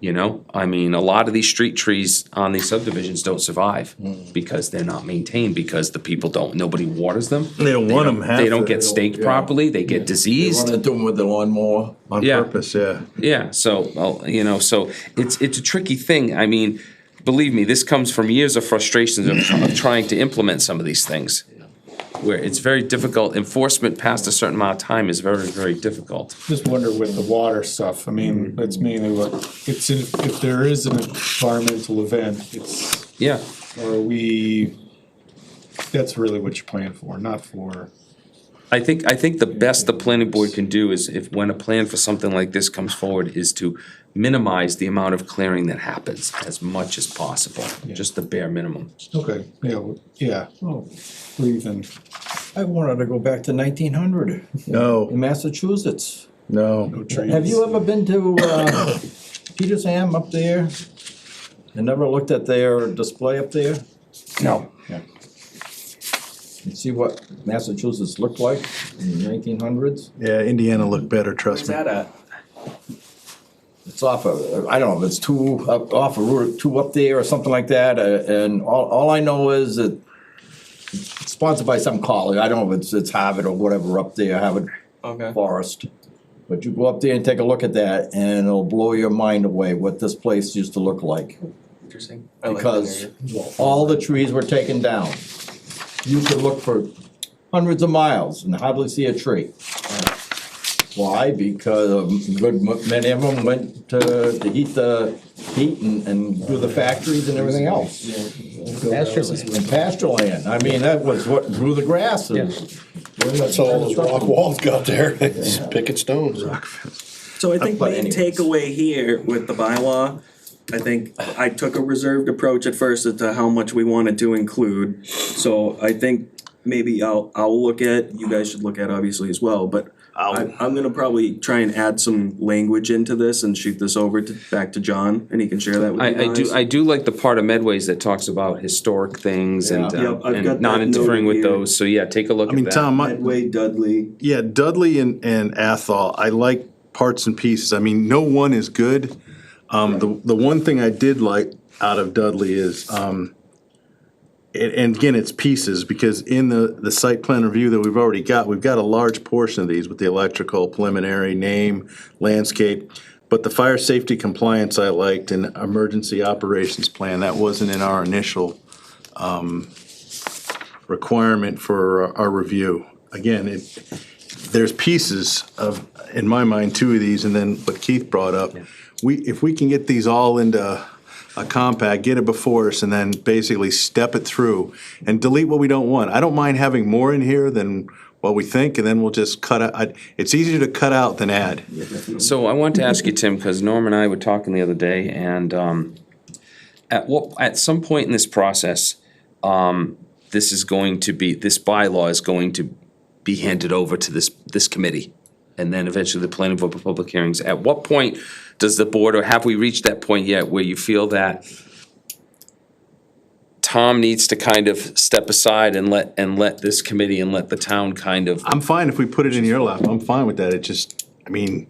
[SPEAKER 6] You know, I mean, a lot of these street trees on these subdivisions don't survive because they're not maintained, because the people nobody waters them.
[SPEAKER 5] They don't want them half.
[SPEAKER 6] They don't get staked properly, they get
[SPEAKER 3] They
[SPEAKER 6] diseased.
[SPEAKER 3] run into them with the lawnmower.
[SPEAKER 5] On
[SPEAKER 6] Yeah.
[SPEAKER 5] purpose, yeah.
[SPEAKER 6] Yeah, so, well, you know, so it's a tricky thing. I mean, believe me, this comes from years of frustrations of trying to implement some of these things. Where it's very difficult, enforcement past a certain amount of time is very, very difficult.
[SPEAKER 7] Just wonder with the water stuff, I mean, that's mainly what, if there is an environmental event,
[SPEAKER 6] Yeah,
[SPEAKER 7] that's really what you're playing for, not for.
[SPEAKER 6] I think the best the planning board can do is, if when a plan for something like this comes forward, is to minimize the amount of clearing that happens as much as possible, just the bare minimum.
[SPEAKER 7] Okay, yeah, or even,
[SPEAKER 3] I wanted to go back to 1900
[SPEAKER 5] No,
[SPEAKER 3] in Massachusetts.
[SPEAKER 5] no.
[SPEAKER 7] no trees.
[SPEAKER 3] Have you ever been to Petersham up there? And never looked at their display up there?
[SPEAKER 6] No.
[SPEAKER 3] You see what Massachusetts looked like in the 1900s?
[SPEAKER 5] Yeah, Indiana looked better, trust me.
[SPEAKER 12] at?
[SPEAKER 3] It's off of, I don't know, if it's off of Route 2 up there or something like that, and all I know is that it's sponsored by some college, I don't know if it's Harvard or whatever up there, Harvard
[SPEAKER 12] Okay.
[SPEAKER 3] Forest. But you go up there and take a look at that, and it'll blow your mind away what this place used to look like.
[SPEAKER 12] Interesting.
[SPEAKER 3] Because all the trees were taken down. You could look for hundreds of miles and hardly see a tree. Why? Because many of them went to heat and do the factories and everything else. Pasture land. I mean, that was what grew the grasses.
[SPEAKER 4] That's all those rock walls got there, just picking stones.
[SPEAKER 12] So I think
[SPEAKER 3] But
[SPEAKER 12] main
[SPEAKER 3] anyways.
[SPEAKER 12] takeaway here with the bylaw, I think I took a reserved approach at first as to how much we wanted to include. So I think maybe I'll look at, you guys should look at obviously as well, but I'm gonna probably try and add some language into this and shoot this over back to John, and he can share that with you guys.
[SPEAKER 6] I do like the part of Medways that talks about historic things and,
[SPEAKER 3] Yeah.
[SPEAKER 12] Yep, I've got
[SPEAKER 6] and
[SPEAKER 12] that
[SPEAKER 6] not interfering
[SPEAKER 12] noted
[SPEAKER 6] with
[SPEAKER 12] here.
[SPEAKER 6] those, so yeah, take a look
[SPEAKER 5] I
[SPEAKER 6] at
[SPEAKER 5] mean,
[SPEAKER 6] that.
[SPEAKER 5] Tom,
[SPEAKER 12] Medway, Dudley.
[SPEAKER 5] yeah, Dudley and Athol, I like parts and pieces. I mean, no one is good. The one thing I did like out of Dudley is, and again, it's pieces, because in the site plan review that we've already got, we've got a large portion of these with the electrical, preliminary, name, landscape. But the fire safety compliance I liked, and emergency operations plan, that wasn't in our initial requirement for our review. Again, there's pieces of, in my mind, two of these, and then what Keith brought up. If we can get these all into a compact, get it before us, and then basically step it through and delete what we don't want. I don't mind having more in here than what we think, and then we'll just cut out. It's easier to cut out than add.
[SPEAKER 6] So I want to ask you, Tim, because Norm and I were talking the other day, and at some point in this process, this bylaw is going to be handed over to this committee, and then eventually the planning board for public hearings. At what point does the board, or have we reached that point yet, where you feel that Tom needs to kind of step aside and let this committee and let the town kind of?
[SPEAKER 5] I'm fine if we put it in your lap. I'm fine with that. It just, I mean.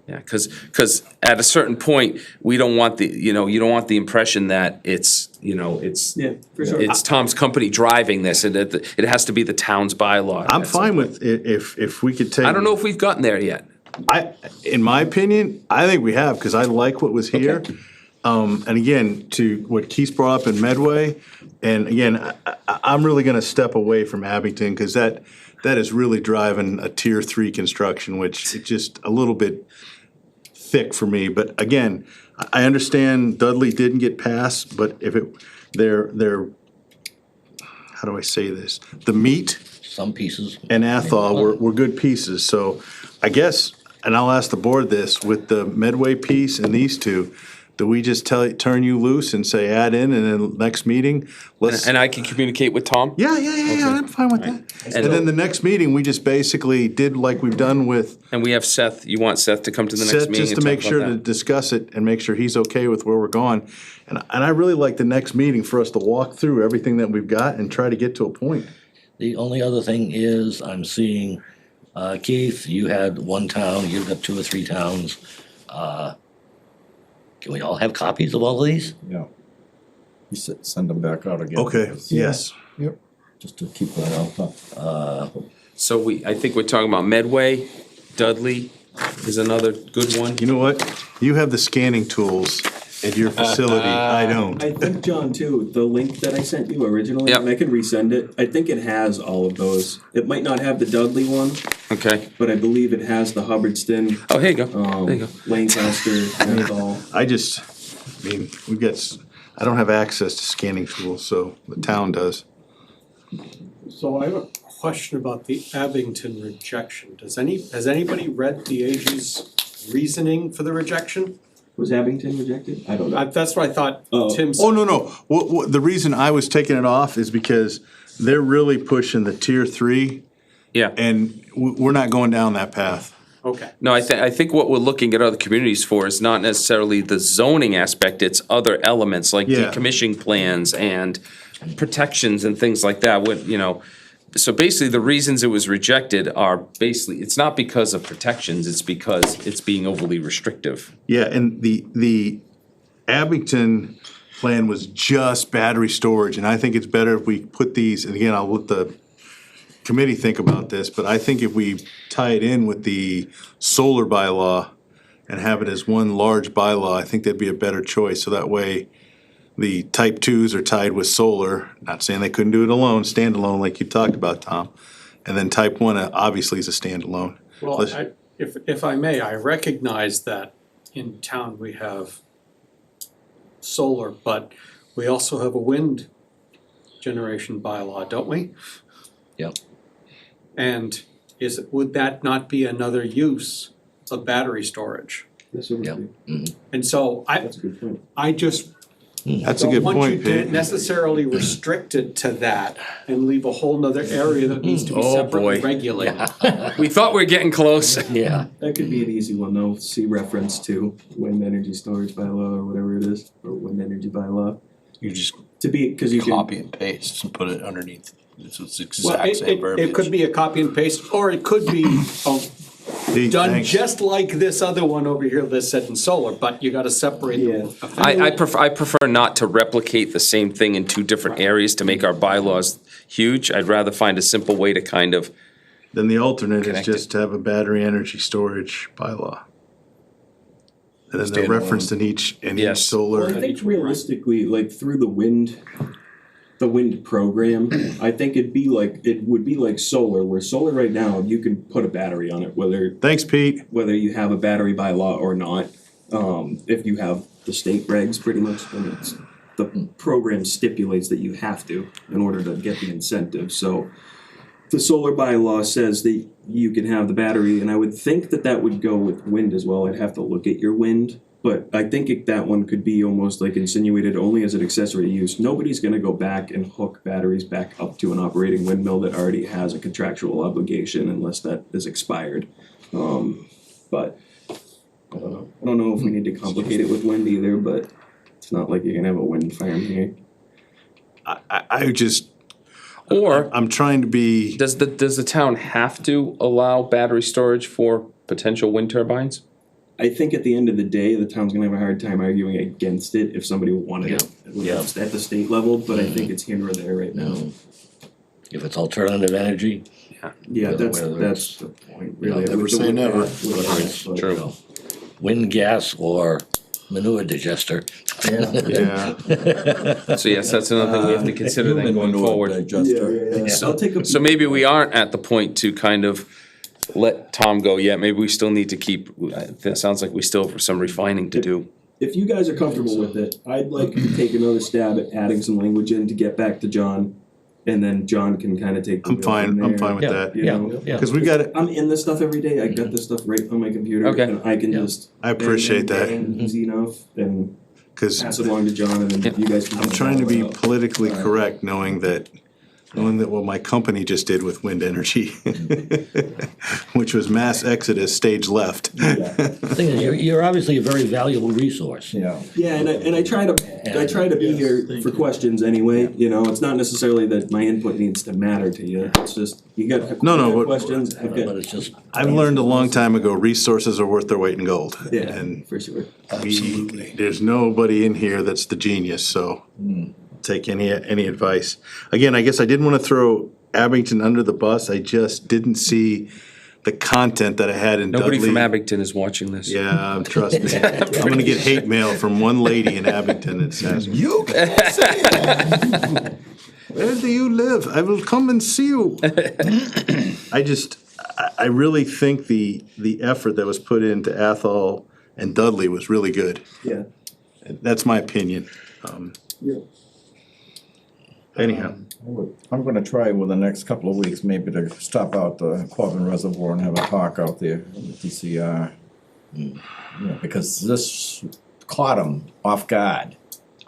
[SPEAKER 6] Yeah, because at a certain point, we don't want you don't want the impression that it's
[SPEAKER 12] for sure.
[SPEAKER 6] it's Tom's company driving this, and that it has to be the town's bylaw.
[SPEAKER 5] I'm fine with it if we could take.
[SPEAKER 6] I don't know if we've gotten there yet.
[SPEAKER 5] In my opinion, I think we have, because I like what was here. And again, to what Keith brought up in Medway, and again, I'm really gonna step away from Abington, because that is really driving a tier 3 construction, which is just a little bit thick for me. But again, I understand Dudley didn't get passed, but if they're how do I say this? The meat
[SPEAKER 1] Some pieces.
[SPEAKER 5] and Athol were good pieces, so I guess, and I'll ask the board this, with the Medway piece and these two, do we just turn you loose and say add in, and then next meeting, let's.
[SPEAKER 6] And I can communicate with Tom?
[SPEAKER 5] Yeah, I'm fine with that. And then the next meeting, we just basically did like we've done with
[SPEAKER 6] And we have Seth, you want Seth to come to the next
[SPEAKER 5] Seth,
[SPEAKER 6] meeting
[SPEAKER 5] just
[SPEAKER 6] and
[SPEAKER 5] to make
[SPEAKER 6] talk
[SPEAKER 5] sure
[SPEAKER 6] about
[SPEAKER 5] to
[SPEAKER 6] that?
[SPEAKER 5] discuss it and make sure he's okay with where we're going. And I really like the next meeting for us to walk through everything that we've got and try to get to a point.
[SPEAKER 1] The only other thing is, I'm seeing, Keith, you had one town, you've got 2 or 3 towns. Can we all have copies of all of these?
[SPEAKER 3] Yeah. You send them back out again.
[SPEAKER 5] Okay, yes.
[SPEAKER 3] Just to keep that out.
[SPEAKER 6] So I think we're talking about Medway, Dudley is another good one.
[SPEAKER 5] You know what? You have the scanning tools at your facility. I don't.
[SPEAKER 12] I think, John, too, the link that I sent you originally,
[SPEAKER 6] Yep.
[SPEAKER 12] and I can resend it, I think it has all of those. It might not have the Dudley one,
[SPEAKER 6] Okay.
[SPEAKER 12] but I believe it has the Hubbardston,
[SPEAKER 6] Oh, here you go. There you go.
[SPEAKER 12] Lancaster, that's all.
[SPEAKER 5] I mean, I don't have access to scanning tools, so the town does.
[SPEAKER 13] So I have a question about the Abington rejection. Has anybody read the AG's reasoning for the rejection?
[SPEAKER 12] Was Abington rejected? I don't know.
[SPEAKER 13] That's what I thought
[SPEAKER 12] Oh.
[SPEAKER 13] Tim said.
[SPEAKER 5] Oh, no. The reason I was taking it off is because they're really pushing the tier 3,
[SPEAKER 6] Yeah.
[SPEAKER 5] and we're not going down that path.
[SPEAKER 13] Okay.
[SPEAKER 6] No, I think what we're looking at other communities for is not necessarily the zoning aspect, it's other elements like
[SPEAKER 5] Yeah.
[SPEAKER 6] decommissioning plans and protections and things like that, so basically the reasons it was rejected are it's not because of protections, it's because it's being overly restrictive.
[SPEAKER 5] Yeah, and the Abington plan was just battery storage, and I think it's better if we put these, and again, I'll let the committee think about this, but I think if we tie it in with the solar bylaw and have it as one large bylaw, I think that'd be a better choice, so that way the type 2s are tied with solar, not saying they couldn't do it alone, standalone like you talked about, Tom, and then type 1 obviously is a standalone.
[SPEAKER 13] Well, if I may, I recognize that in town we have solar, but we also have a wind generation bylaw, don't we?
[SPEAKER 1] Yep.
[SPEAKER 13] And would that not be another use of battery storage?
[SPEAKER 12] That's what
[SPEAKER 1] Yep.
[SPEAKER 13] And so
[SPEAKER 12] That's a good point.
[SPEAKER 13] I just
[SPEAKER 5] That's a
[SPEAKER 13] don't
[SPEAKER 5] good
[SPEAKER 13] want you
[SPEAKER 5] point,
[SPEAKER 13] to
[SPEAKER 5] Pete.
[SPEAKER 13] necessarily restrict it to that and leave a whole nother area that needs to be
[SPEAKER 6] Oh,
[SPEAKER 13] separately
[SPEAKER 6] boy.
[SPEAKER 13] regulated.
[SPEAKER 6] We thought we were getting close.
[SPEAKER 1] Yeah.
[SPEAKER 12] That could be an easy one, though. See reference to wind energy storage bylaw or whatever it is, or wind energy bylaw.
[SPEAKER 4] You just
[SPEAKER 12] To be, because you can.
[SPEAKER 4] copy and paste and put it underneath. It's
[SPEAKER 13] Well,
[SPEAKER 4] exact same
[SPEAKER 13] it
[SPEAKER 4] verbiage.
[SPEAKER 13] could be a copy and paste, or it could be
[SPEAKER 5] Pete,
[SPEAKER 13] done
[SPEAKER 5] thanks.
[SPEAKER 13] just like this other one over here that's set in solar, but you gotta separate them.
[SPEAKER 6] I prefer not to replicate the same thing in two different areas to make our bylaws huge. I'd rather find a simple way to kind of,
[SPEAKER 5] Then the alternate is
[SPEAKER 6] Connect
[SPEAKER 5] just to have a battery energy storage bylaw. And then they're referenced in each
[SPEAKER 6] Yes.
[SPEAKER 12] Well, I
[SPEAKER 5] solar.
[SPEAKER 12] think realistically, like through the wind program, I think it would be like solar, where solar right now, you can put a battery on it,
[SPEAKER 5] Thanks, Pete.
[SPEAKER 12] whether you have a battery by law or not. If you have the state regs, pretty much, then the program stipulates that you have to in order to get the incentive. So the solar bylaw says that you can have the battery, and I would think that would go with wind as well. I'd have to look at your wind. But I think that one could be almost like insinuated only as an accessory use. Nobody's gonna go back and hook batteries back up to an operating windmill that already has a contractual obligation unless that is expired. But I don't know if we need to complicate it with wind either, but it's not like you're gonna have a wind farm here.
[SPEAKER 5] I'm trying to be,
[SPEAKER 6] does the town have to allow battery storage for potential wind turbines?
[SPEAKER 12] I think at the end of the day, the town's gonna have a hard time arguing against it if somebody wanted it at the state level, but I think it's here or there right now.
[SPEAKER 1] If it's alternative energy.
[SPEAKER 12] Yeah, that's the point, really.
[SPEAKER 4] Never say never.
[SPEAKER 1] True. Wind, gas, or manure digester.
[SPEAKER 5] yeah.
[SPEAKER 6] So yes, that's another thing we have to consider then going forward. So maybe we aren't at the point to kind of let Tom go yet. Maybe we still need to keep, that sounds like we still have some refining to do.
[SPEAKER 12] If you guys are comfortable with it, I'd like to take another stab at adding some language in to get back to John. And then John can kind of take.
[SPEAKER 5] I'm fine with that.
[SPEAKER 1] Yeah.
[SPEAKER 5] Cause we got it,
[SPEAKER 12] I'm in this stuff every day. I got this stuff right on my computer.
[SPEAKER 6] Okay.
[SPEAKER 12] And I can just.
[SPEAKER 5] I appreciate that.
[SPEAKER 12] Easy enough and
[SPEAKER 5] cause
[SPEAKER 12] pass it along to John and then you guys can.
[SPEAKER 5] I'm trying to be politically correct, knowing that what my company just did with wind energy, which was mass exodus, stage left.
[SPEAKER 1] The thing is, you're obviously a very valuable resource.
[SPEAKER 12] Yeah, and I try to be here for questions anyway, you know, it's not necessarily that my input needs to matter to you, it's just, you got
[SPEAKER 5] No,
[SPEAKER 12] questions, I've
[SPEAKER 1] But
[SPEAKER 12] got,
[SPEAKER 1] it's just,
[SPEAKER 5] I've learned a long time ago, resources are worth their weight in gold.
[SPEAKER 12] yeah,
[SPEAKER 5] And
[SPEAKER 12] for sure.
[SPEAKER 5] there's nobody in here that's the genius, so take any advice. Again, I guess I didn't wanna throw Abington under the bus, I just didn't see the content that I had in Dudley.
[SPEAKER 6] Nobody from Abington is watching this.
[SPEAKER 5] Yeah, trust me. I'm gonna get hate mail from one lady in Abington that says, "You can't say that. Where do you live? I will come and see you." I really think the effort that was put into Athol and Dudley was really good.
[SPEAKER 12] Yeah.
[SPEAKER 5] That's my opinion.
[SPEAKER 12] Yeah.
[SPEAKER 5] Anyhow,
[SPEAKER 3] I'm gonna try with the next couple of weeks, maybe to stop out the Quabbin Reservoir and have a talk out there with DCR. Yeah, because this caught them off guard.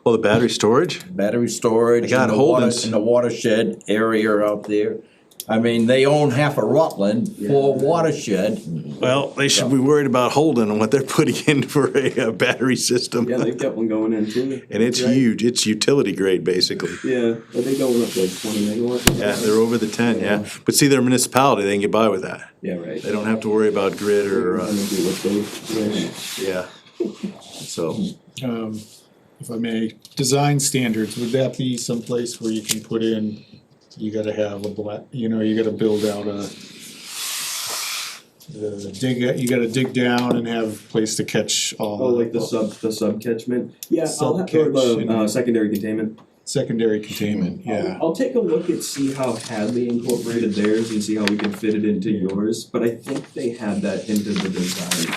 [SPEAKER 5] well, the battery storage,
[SPEAKER 3] Battery storage.
[SPEAKER 5] They got
[SPEAKER 3] in the water-
[SPEAKER 5] Holden's.
[SPEAKER 3] In the watershed area out there. I mean, they own half of Rutland for watershed.
[SPEAKER 5] well, they should be worried about Holden and what they're putting in for a battery system.
[SPEAKER 12] Yeah, they've got one going in too.
[SPEAKER 5] And it's
[SPEAKER 12] Right?
[SPEAKER 5] huge, it's utility grade, basically.
[SPEAKER 12] Yeah, are they going up like 20 megawatts?
[SPEAKER 5] Yeah, they're over the 10, yeah. But see, they're a municipality, they can get by with that.
[SPEAKER 12] Yeah, right.
[SPEAKER 5] They don't have to worry about grid or,
[SPEAKER 12] And they do what they- yeah.
[SPEAKER 5] yeah. So,
[SPEAKER 7] if I may, design standards, would that be someplace where you can put in, you gotta have you gotta build out you gotta dig down and have a place to catch all.
[SPEAKER 12] Oh, like the sub catchment? Yeah, I'll have, or
[SPEAKER 7] Sub-catch
[SPEAKER 12] the,
[SPEAKER 7] and-
[SPEAKER 12] secondary containment.
[SPEAKER 7] Secondary containment, yeah.
[SPEAKER 12] I'll take a look and see how Hadley incorporated theirs and see how we can fit it into yours, but I think they had that into the design.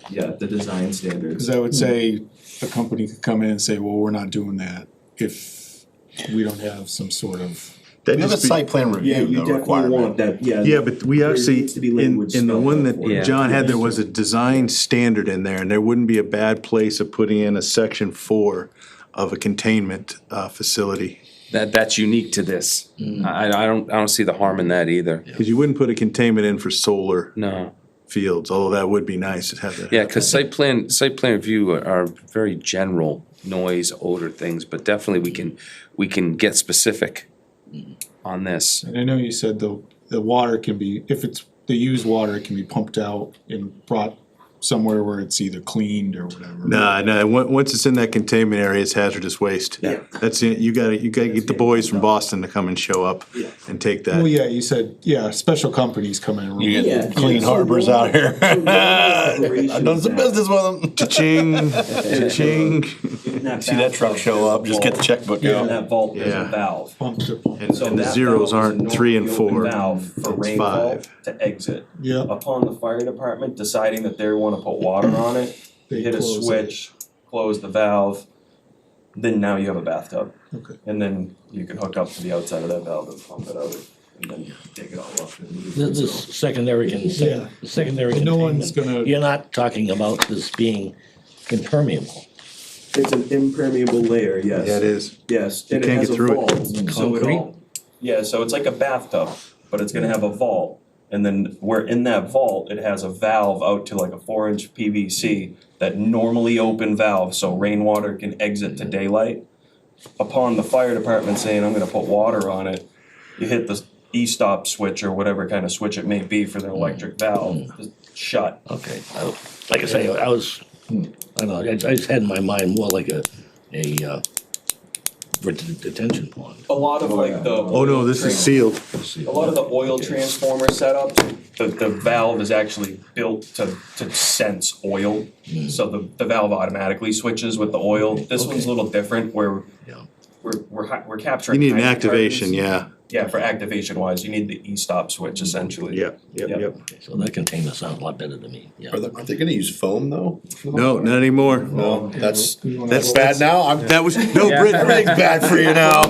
[SPEAKER 12] Yeah, the design standards.
[SPEAKER 7] Cause I would say a company could come in and say, well, we're not doing that if we don't have some sort of.
[SPEAKER 5] that
[SPEAKER 4] We have a
[SPEAKER 5] just be,
[SPEAKER 4] site plan
[SPEAKER 12] Yeah,
[SPEAKER 4] review,
[SPEAKER 12] you
[SPEAKER 4] the
[SPEAKER 12] definitely
[SPEAKER 4] requirement.
[SPEAKER 12] want that, yeah.
[SPEAKER 5] yeah, but we
[SPEAKER 12] There
[SPEAKER 5] actually,
[SPEAKER 12] needs to be
[SPEAKER 5] in
[SPEAKER 12] language
[SPEAKER 5] the
[SPEAKER 12] spelled
[SPEAKER 5] one
[SPEAKER 12] out for
[SPEAKER 5] that
[SPEAKER 12] it.
[SPEAKER 5] John had, there was a design standard in there, and there wouldn't be a bad place of putting in a section 4 of a containment, facility.
[SPEAKER 6] That's unique to this. I don't see the harm in that either.
[SPEAKER 5] Cause you wouldn't put a containment in for solar
[SPEAKER 6] No.
[SPEAKER 5] fields, although that would be nice to have that.
[SPEAKER 6] Yeah, cause site plan review are very general, noise, odor things, but definitely we can get specific on this.
[SPEAKER 7] And I know you said the water can be, if it's the used water can be pumped out and brought somewhere where it's either cleaned or whatever.
[SPEAKER 5] No, once it's in that containment area, it's hazardous waste.
[SPEAKER 12] Yeah.
[SPEAKER 5] That's it, you gotta get the boys from Boston to come and show up
[SPEAKER 12] Yeah.
[SPEAKER 5] and take
[SPEAKER 7] Well,
[SPEAKER 5] that.
[SPEAKER 7] yeah, you said, yeah, special companies come in.
[SPEAKER 4] You
[SPEAKER 12] Yeah.
[SPEAKER 4] get Clean Harbors out here. I've done some business with them.
[SPEAKER 5] Cha-ching, cha-ching.
[SPEAKER 4] See that truck show up, just get the checkbook
[SPEAKER 12] In
[SPEAKER 4] out.
[SPEAKER 12] that vault, there's
[SPEAKER 5] Yeah.
[SPEAKER 12] a valve.
[SPEAKER 7] Pump to pump.
[SPEAKER 5] And
[SPEAKER 12] So
[SPEAKER 5] and the
[SPEAKER 12] that
[SPEAKER 5] zeros
[SPEAKER 12] valve is a
[SPEAKER 5] aren't 3 and
[SPEAKER 12] normally open
[SPEAKER 5] 4,
[SPEAKER 12] valve for
[SPEAKER 5] it's
[SPEAKER 12] rainfall
[SPEAKER 5] 5.
[SPEAKER 12] to exit.
[SPEAKER 7] Yeah.
[SPEAKER 12] Upon the fire department deciding that they wanna put water on it,
[SPEAKER 7] They
[SPEAKER 12] hit a
[SPEAKER 7] close it.
[SPEAKER 12] switch, close the valve, then now you have a bathtub.
[SPEAKER 7] Okay.
[SPEAKER 12] And then you can hook up to the outside of that valve and pump it out, and then take it all up.
[SPEAKER 1] This secondary
[SPEAKER 7] Yeah.
[SPEAKER 1] secondary
[SPEAKER 7] No one's
[SPEAKER 1] containment,
[SPEAKER 7] gonna-
[SPEAKER 1] you're not talking about this being impermeable.
[SPEAKER 12] It's an impermeable layer, yes.
[SPEAKER 5] Yeah, it is.
[SPEAKER 12] Yes,
[SPEAKER 5] You
[SPEAKER 12] and it
[SPEAKER 5] can't
[SPEAKER 12] has
[SPEAKER 5] get
[SPEAKER 12] a
[SPEAKER 5] through it.
[SPEAKER 12] vault, so it
[SPEAKER 1] Concrete?
[SPEAKER 12] all, yeah, so it's like a bathtub, but it's gonna have a vault. And then where in that vault, it has a valve out to like a 4-inch PVC, that normally open valve, so rainwater can exit to daylight. Upon the fire department saying, I'm gonna put water on it, you hit the e-stop switch or whatever kind of switch it may be for their electric valve, just shut.
[SPEAKER 1] Okay, like I say, I was, I don't know, I just had in my mind more like a detention pond.
[SPEAKER 12] A lot of like the.
[SPEAKER 5] Oh, no, this is sealed.
[SPEAKER 12] A lot of the oil transformer setup, the valve is actually built to sense oil. So the valve automatically switches with the oil. This one's a little different where
[SPEAKER 1] Yeah.
[SPEAKER 12] we're
[SPEAKER 5] You
[SPEAKER 12] capturing.
[SPEAKER 5] need an
[SPEAKER 12] hydrocarbons.
[SPEAKER 5] activation, yeah.
[SPEAKER 12] Yeah, for activation wise, you need the e-stop switch essentially.
[SPEAKER 5] Yep.
[SPEAKER 1] Okay, so that container sounds a lot better to me, yeah.
[SPEAKER 4] Aren't they gonna use foam though?
[SPEAKER 5] No, not anymore.
[SPEAKER 4] No, that's
[SPEAKER 5] That's
[SPEAKER 4] bad now.
[SPEAKER 5] That was, no, Britt,
[SPEAKER 4] Everything's bad for you now.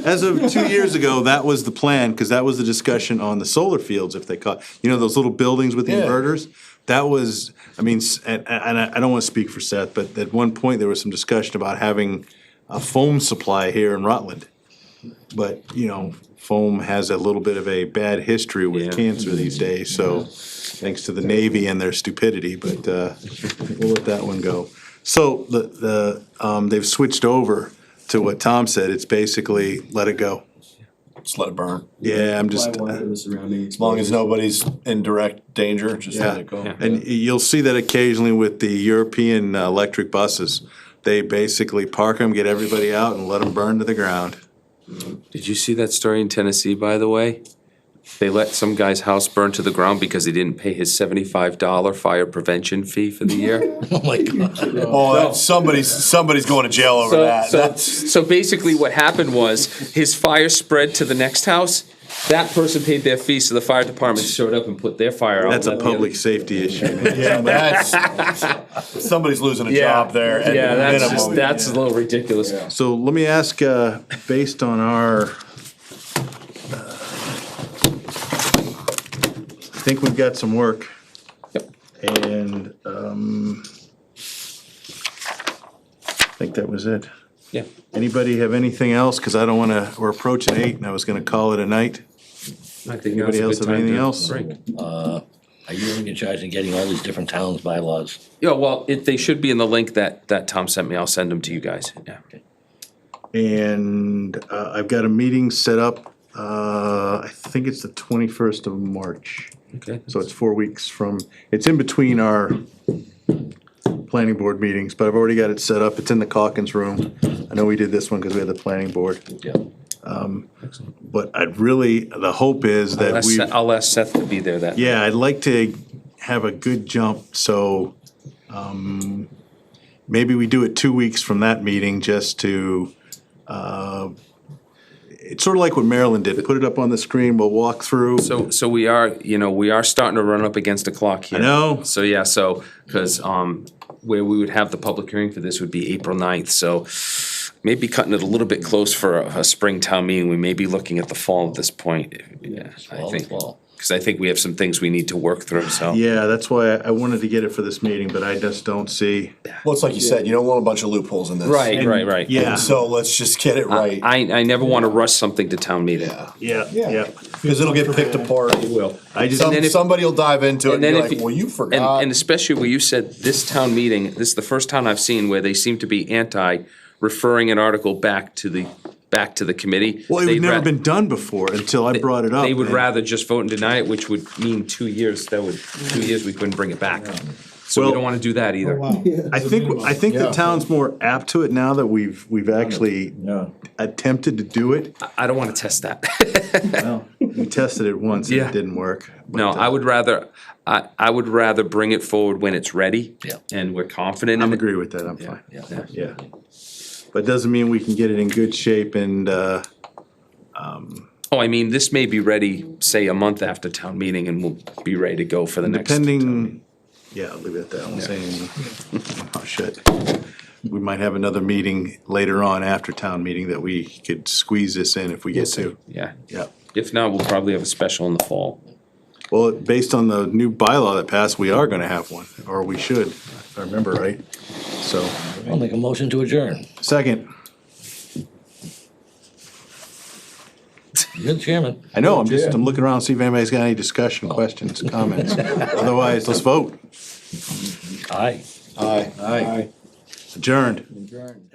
[SPEAKER 5] As of 2 years ago, that was the plan, because that was the discussion on the solar fields, if they caught, those little buildings with the
[SPEAKER 4] Yeah.
[SPEAKER 5] inverters? That was, I mean, and I don't wanna speak for Seth, but at one point, there was some discussion about having a foam supply here in Rutland. But, foam has a little bit of a bad history with
[SPEAKER 6] Yeah.
[SPEAKER 5] cancer these days, so thanks to the Navy and their stupidity, but, we'll let that one go. So they've switched over to what Tom said, it's basically let it go.
[SPEAKER 4] Just let it burn.
[SPEAKER 5] Yeah, I'm
[SPEAKER 12] Apply
[SPEAKER 5] just,
[SPEAKER 12] water to the surrounding.
[SPEAKER 4] As long as nobody's in direct danger, just let
[SPEAKER 5] yeah,
[SPEAKER 4] it go.
[SPEAKER 5] and you'll see that occasionally with the European electric buses. They basically park them, get everybody out and let them burn to the ground.
[SPEAKER 6] Did you see that story in Tennessee, by the way? They let some guy's house burn to the ground because he didn't pay his $75 fire prevention fee for the year.
[SPEAKER 1] Oh my God.
[SPEAKER 4] Oh, that's somebody's going to jail over that. That's
[SPEAKER 6] So basically what happened was, his fire spread to the next house, that person paid their fee, so the fire department showed up and put their fire out.
[SPEAKER 5] That's a public safety issue, man.
[SPEAKER 4] yeah, that's somebody's losing a job there. At
[SPEAKER 6] Yeah, that's just,
[SPEAKER 4] minimum.
[SPEAKER 6] that's a little ridiculous.
[SPEAKER 5] So let me ask, based on our, I think we've got some work.
[SPEAKER 6] Yep.
[SPEAKER 5] And, I think that was it.
[SPEAKER 6] Yeah.
[SPEAKER 5] Anybody have anything else? Cause I don't wanna, we're approaching 8 and I was gonna call it a night.
[SPEAKER 6] I think
[SPEAKER 5] Anybody else have anything else?
[SPEAKER 1] Are you in charge of getting all these different towns' bylaws?
[SPEAKER 6] Yeah, well, they should be in the link that Tom sent me. I'll send them to you guys, yeah.
[SPEAKER 5] And, I've got a meeting set up, I think it's the 21st of March.
[SPEAKER 6] Okay.
[SPEAKER 5] So it's 4 weeks from, it's in between our planning board meetings, but I've already got it set up. It's in the Calkins room. I know we did this one because we had the planning board.
[SPEAKER 1] Yeah.
[SPEAKER 5] But I'd really, the hope is that we,
[SPEAKER 6] I'll ask Seth to be there that.
[SPEAKER 5] yeah, I'd like to have a good jump, so, maybe we do it 2 weeks from that meeting just to, it's sort of like what Maryland did, put it up on the screen, we'll walk through.
[SPEAKER 6] So we are starting to run up against the clock here.
[SPEAKER 5] I know.
[SPEAKER 6] So, yeah, cause, where we would have the public hearing for this would be April 9th, so maybe cutting it a little bit close for a spring town meeting, we may be looking at the fall at this point. Yeah, I think, cause I think we have some things we need to work through, so.
[SPEAKER 5] Yeah, that's why I wanted to get it for this meeting, but I just don't see.
[SPEAKER 4] well, it's like you said, you don't want a bunch of loopholes in this.
[SPEAKER 6] Right.
[SPEAKER 5] Yeah,
[SPEAKER 4] And so let's just get it right.
[SPEAKER 6] I never wanna rush something to town meeting.
[SPEAKER 5] yeah.
[SPEAKER 4] Because it'll get picked apart.
[SPEAKER 6] It will.
[SPEAKER 5] I just,
[SPEAKER 6] then if-
[SPEAKER 4] Somebody will dive into it and
[SPEAKER 6] then
[SPEAKER 4] be
[SPEAKER 6] if
[SPEAKER 4] like,
[SPEAKER 6] you-
[SPEAKER 4] well, you forgot.
[SPEAKER 6] And especially where you said this town meeting, this is the first time I've seen where they seem to be referring an article back to the back to the committee.
[SPEAKER 5] Well,
[SPEAKER 6] They'd
[SPEAKER 5] it's never
[SPEAKER 6] ra-
[SPEAKER 5] been done before until I brought it up.
[SPEAKER 6] They would
[SPEAKER 5] man.
[SPEAKER 6] rather just vote and deny it, which would mean 2 years, 2 years we couldn't bring it back. So we
[SPEAKER 5] Well-
[SPEAKER 6] don't wanna do that either.
[SPEAKER 5] I think the
[SPEAKER 3] Yeah.
[SPEAKER 5] town's more apt to it now that we've actually
[SPEAKER 3] Yeah.
[SPEAKER 5] attempted to do it.
[SPEAKER 6] I don't wanna test that.
[SPEAKER 5] We tested it once and
[SPEAKER 6] Yeah.
[SPEAKER 5] it didn't work.
[SPEAKER 6] No,
[SPEAKER 5] But,
[SPEAKER 6] I would rather bring it forward when it's ready.
[SPEAKER 1] Yeah.
[SPEAKER 6] And we're confident
[SPEAKER 5] I'm
[SPEAKER 6] in it.
[SPEAKER 5] agree with that, I'm fine.
[SPEAKER 1] Yeah.
[SPEAKER 5] Yeah. But it doesn't mean we can get it in good shape and,
[SPEAKER 6] Oh, I mean, this may be ready, say, a month after town meeting and we'll be ready to go for the next.
[SPEAKER 5] depending, yeah, I'll leave it at that. I'm saying, oh, shit. We might have another meeting later on after town meeting that we could squeeze this in if we get to.
[SPEAKER 6] Yeah.
[SPEAKER 5] Yeah.
[SPEAKER 6] If not, we'll probably have a special in the fall.
[SPEAKER 5] Well, based on the new bylaw that passed, we are gonna have one, or we should, if I remember right. So,
[SPEAKER 1] I'll make a motion to adjourn.
[SPEAKER 5] second,
[SPEAKER 1] You're the chairman.
[SPEAKER 5] I know, I'm looking around, to see if anybody's got any discussion, questions, comments. Otherwise, let's vote.
[SPEAKER 1] Aye.
[SPEAKER 5] Aye.
[SPEAKER 3] Aye.
[SPEAKER 5] Adjourned.
[SPEAKER 3] Adjourned.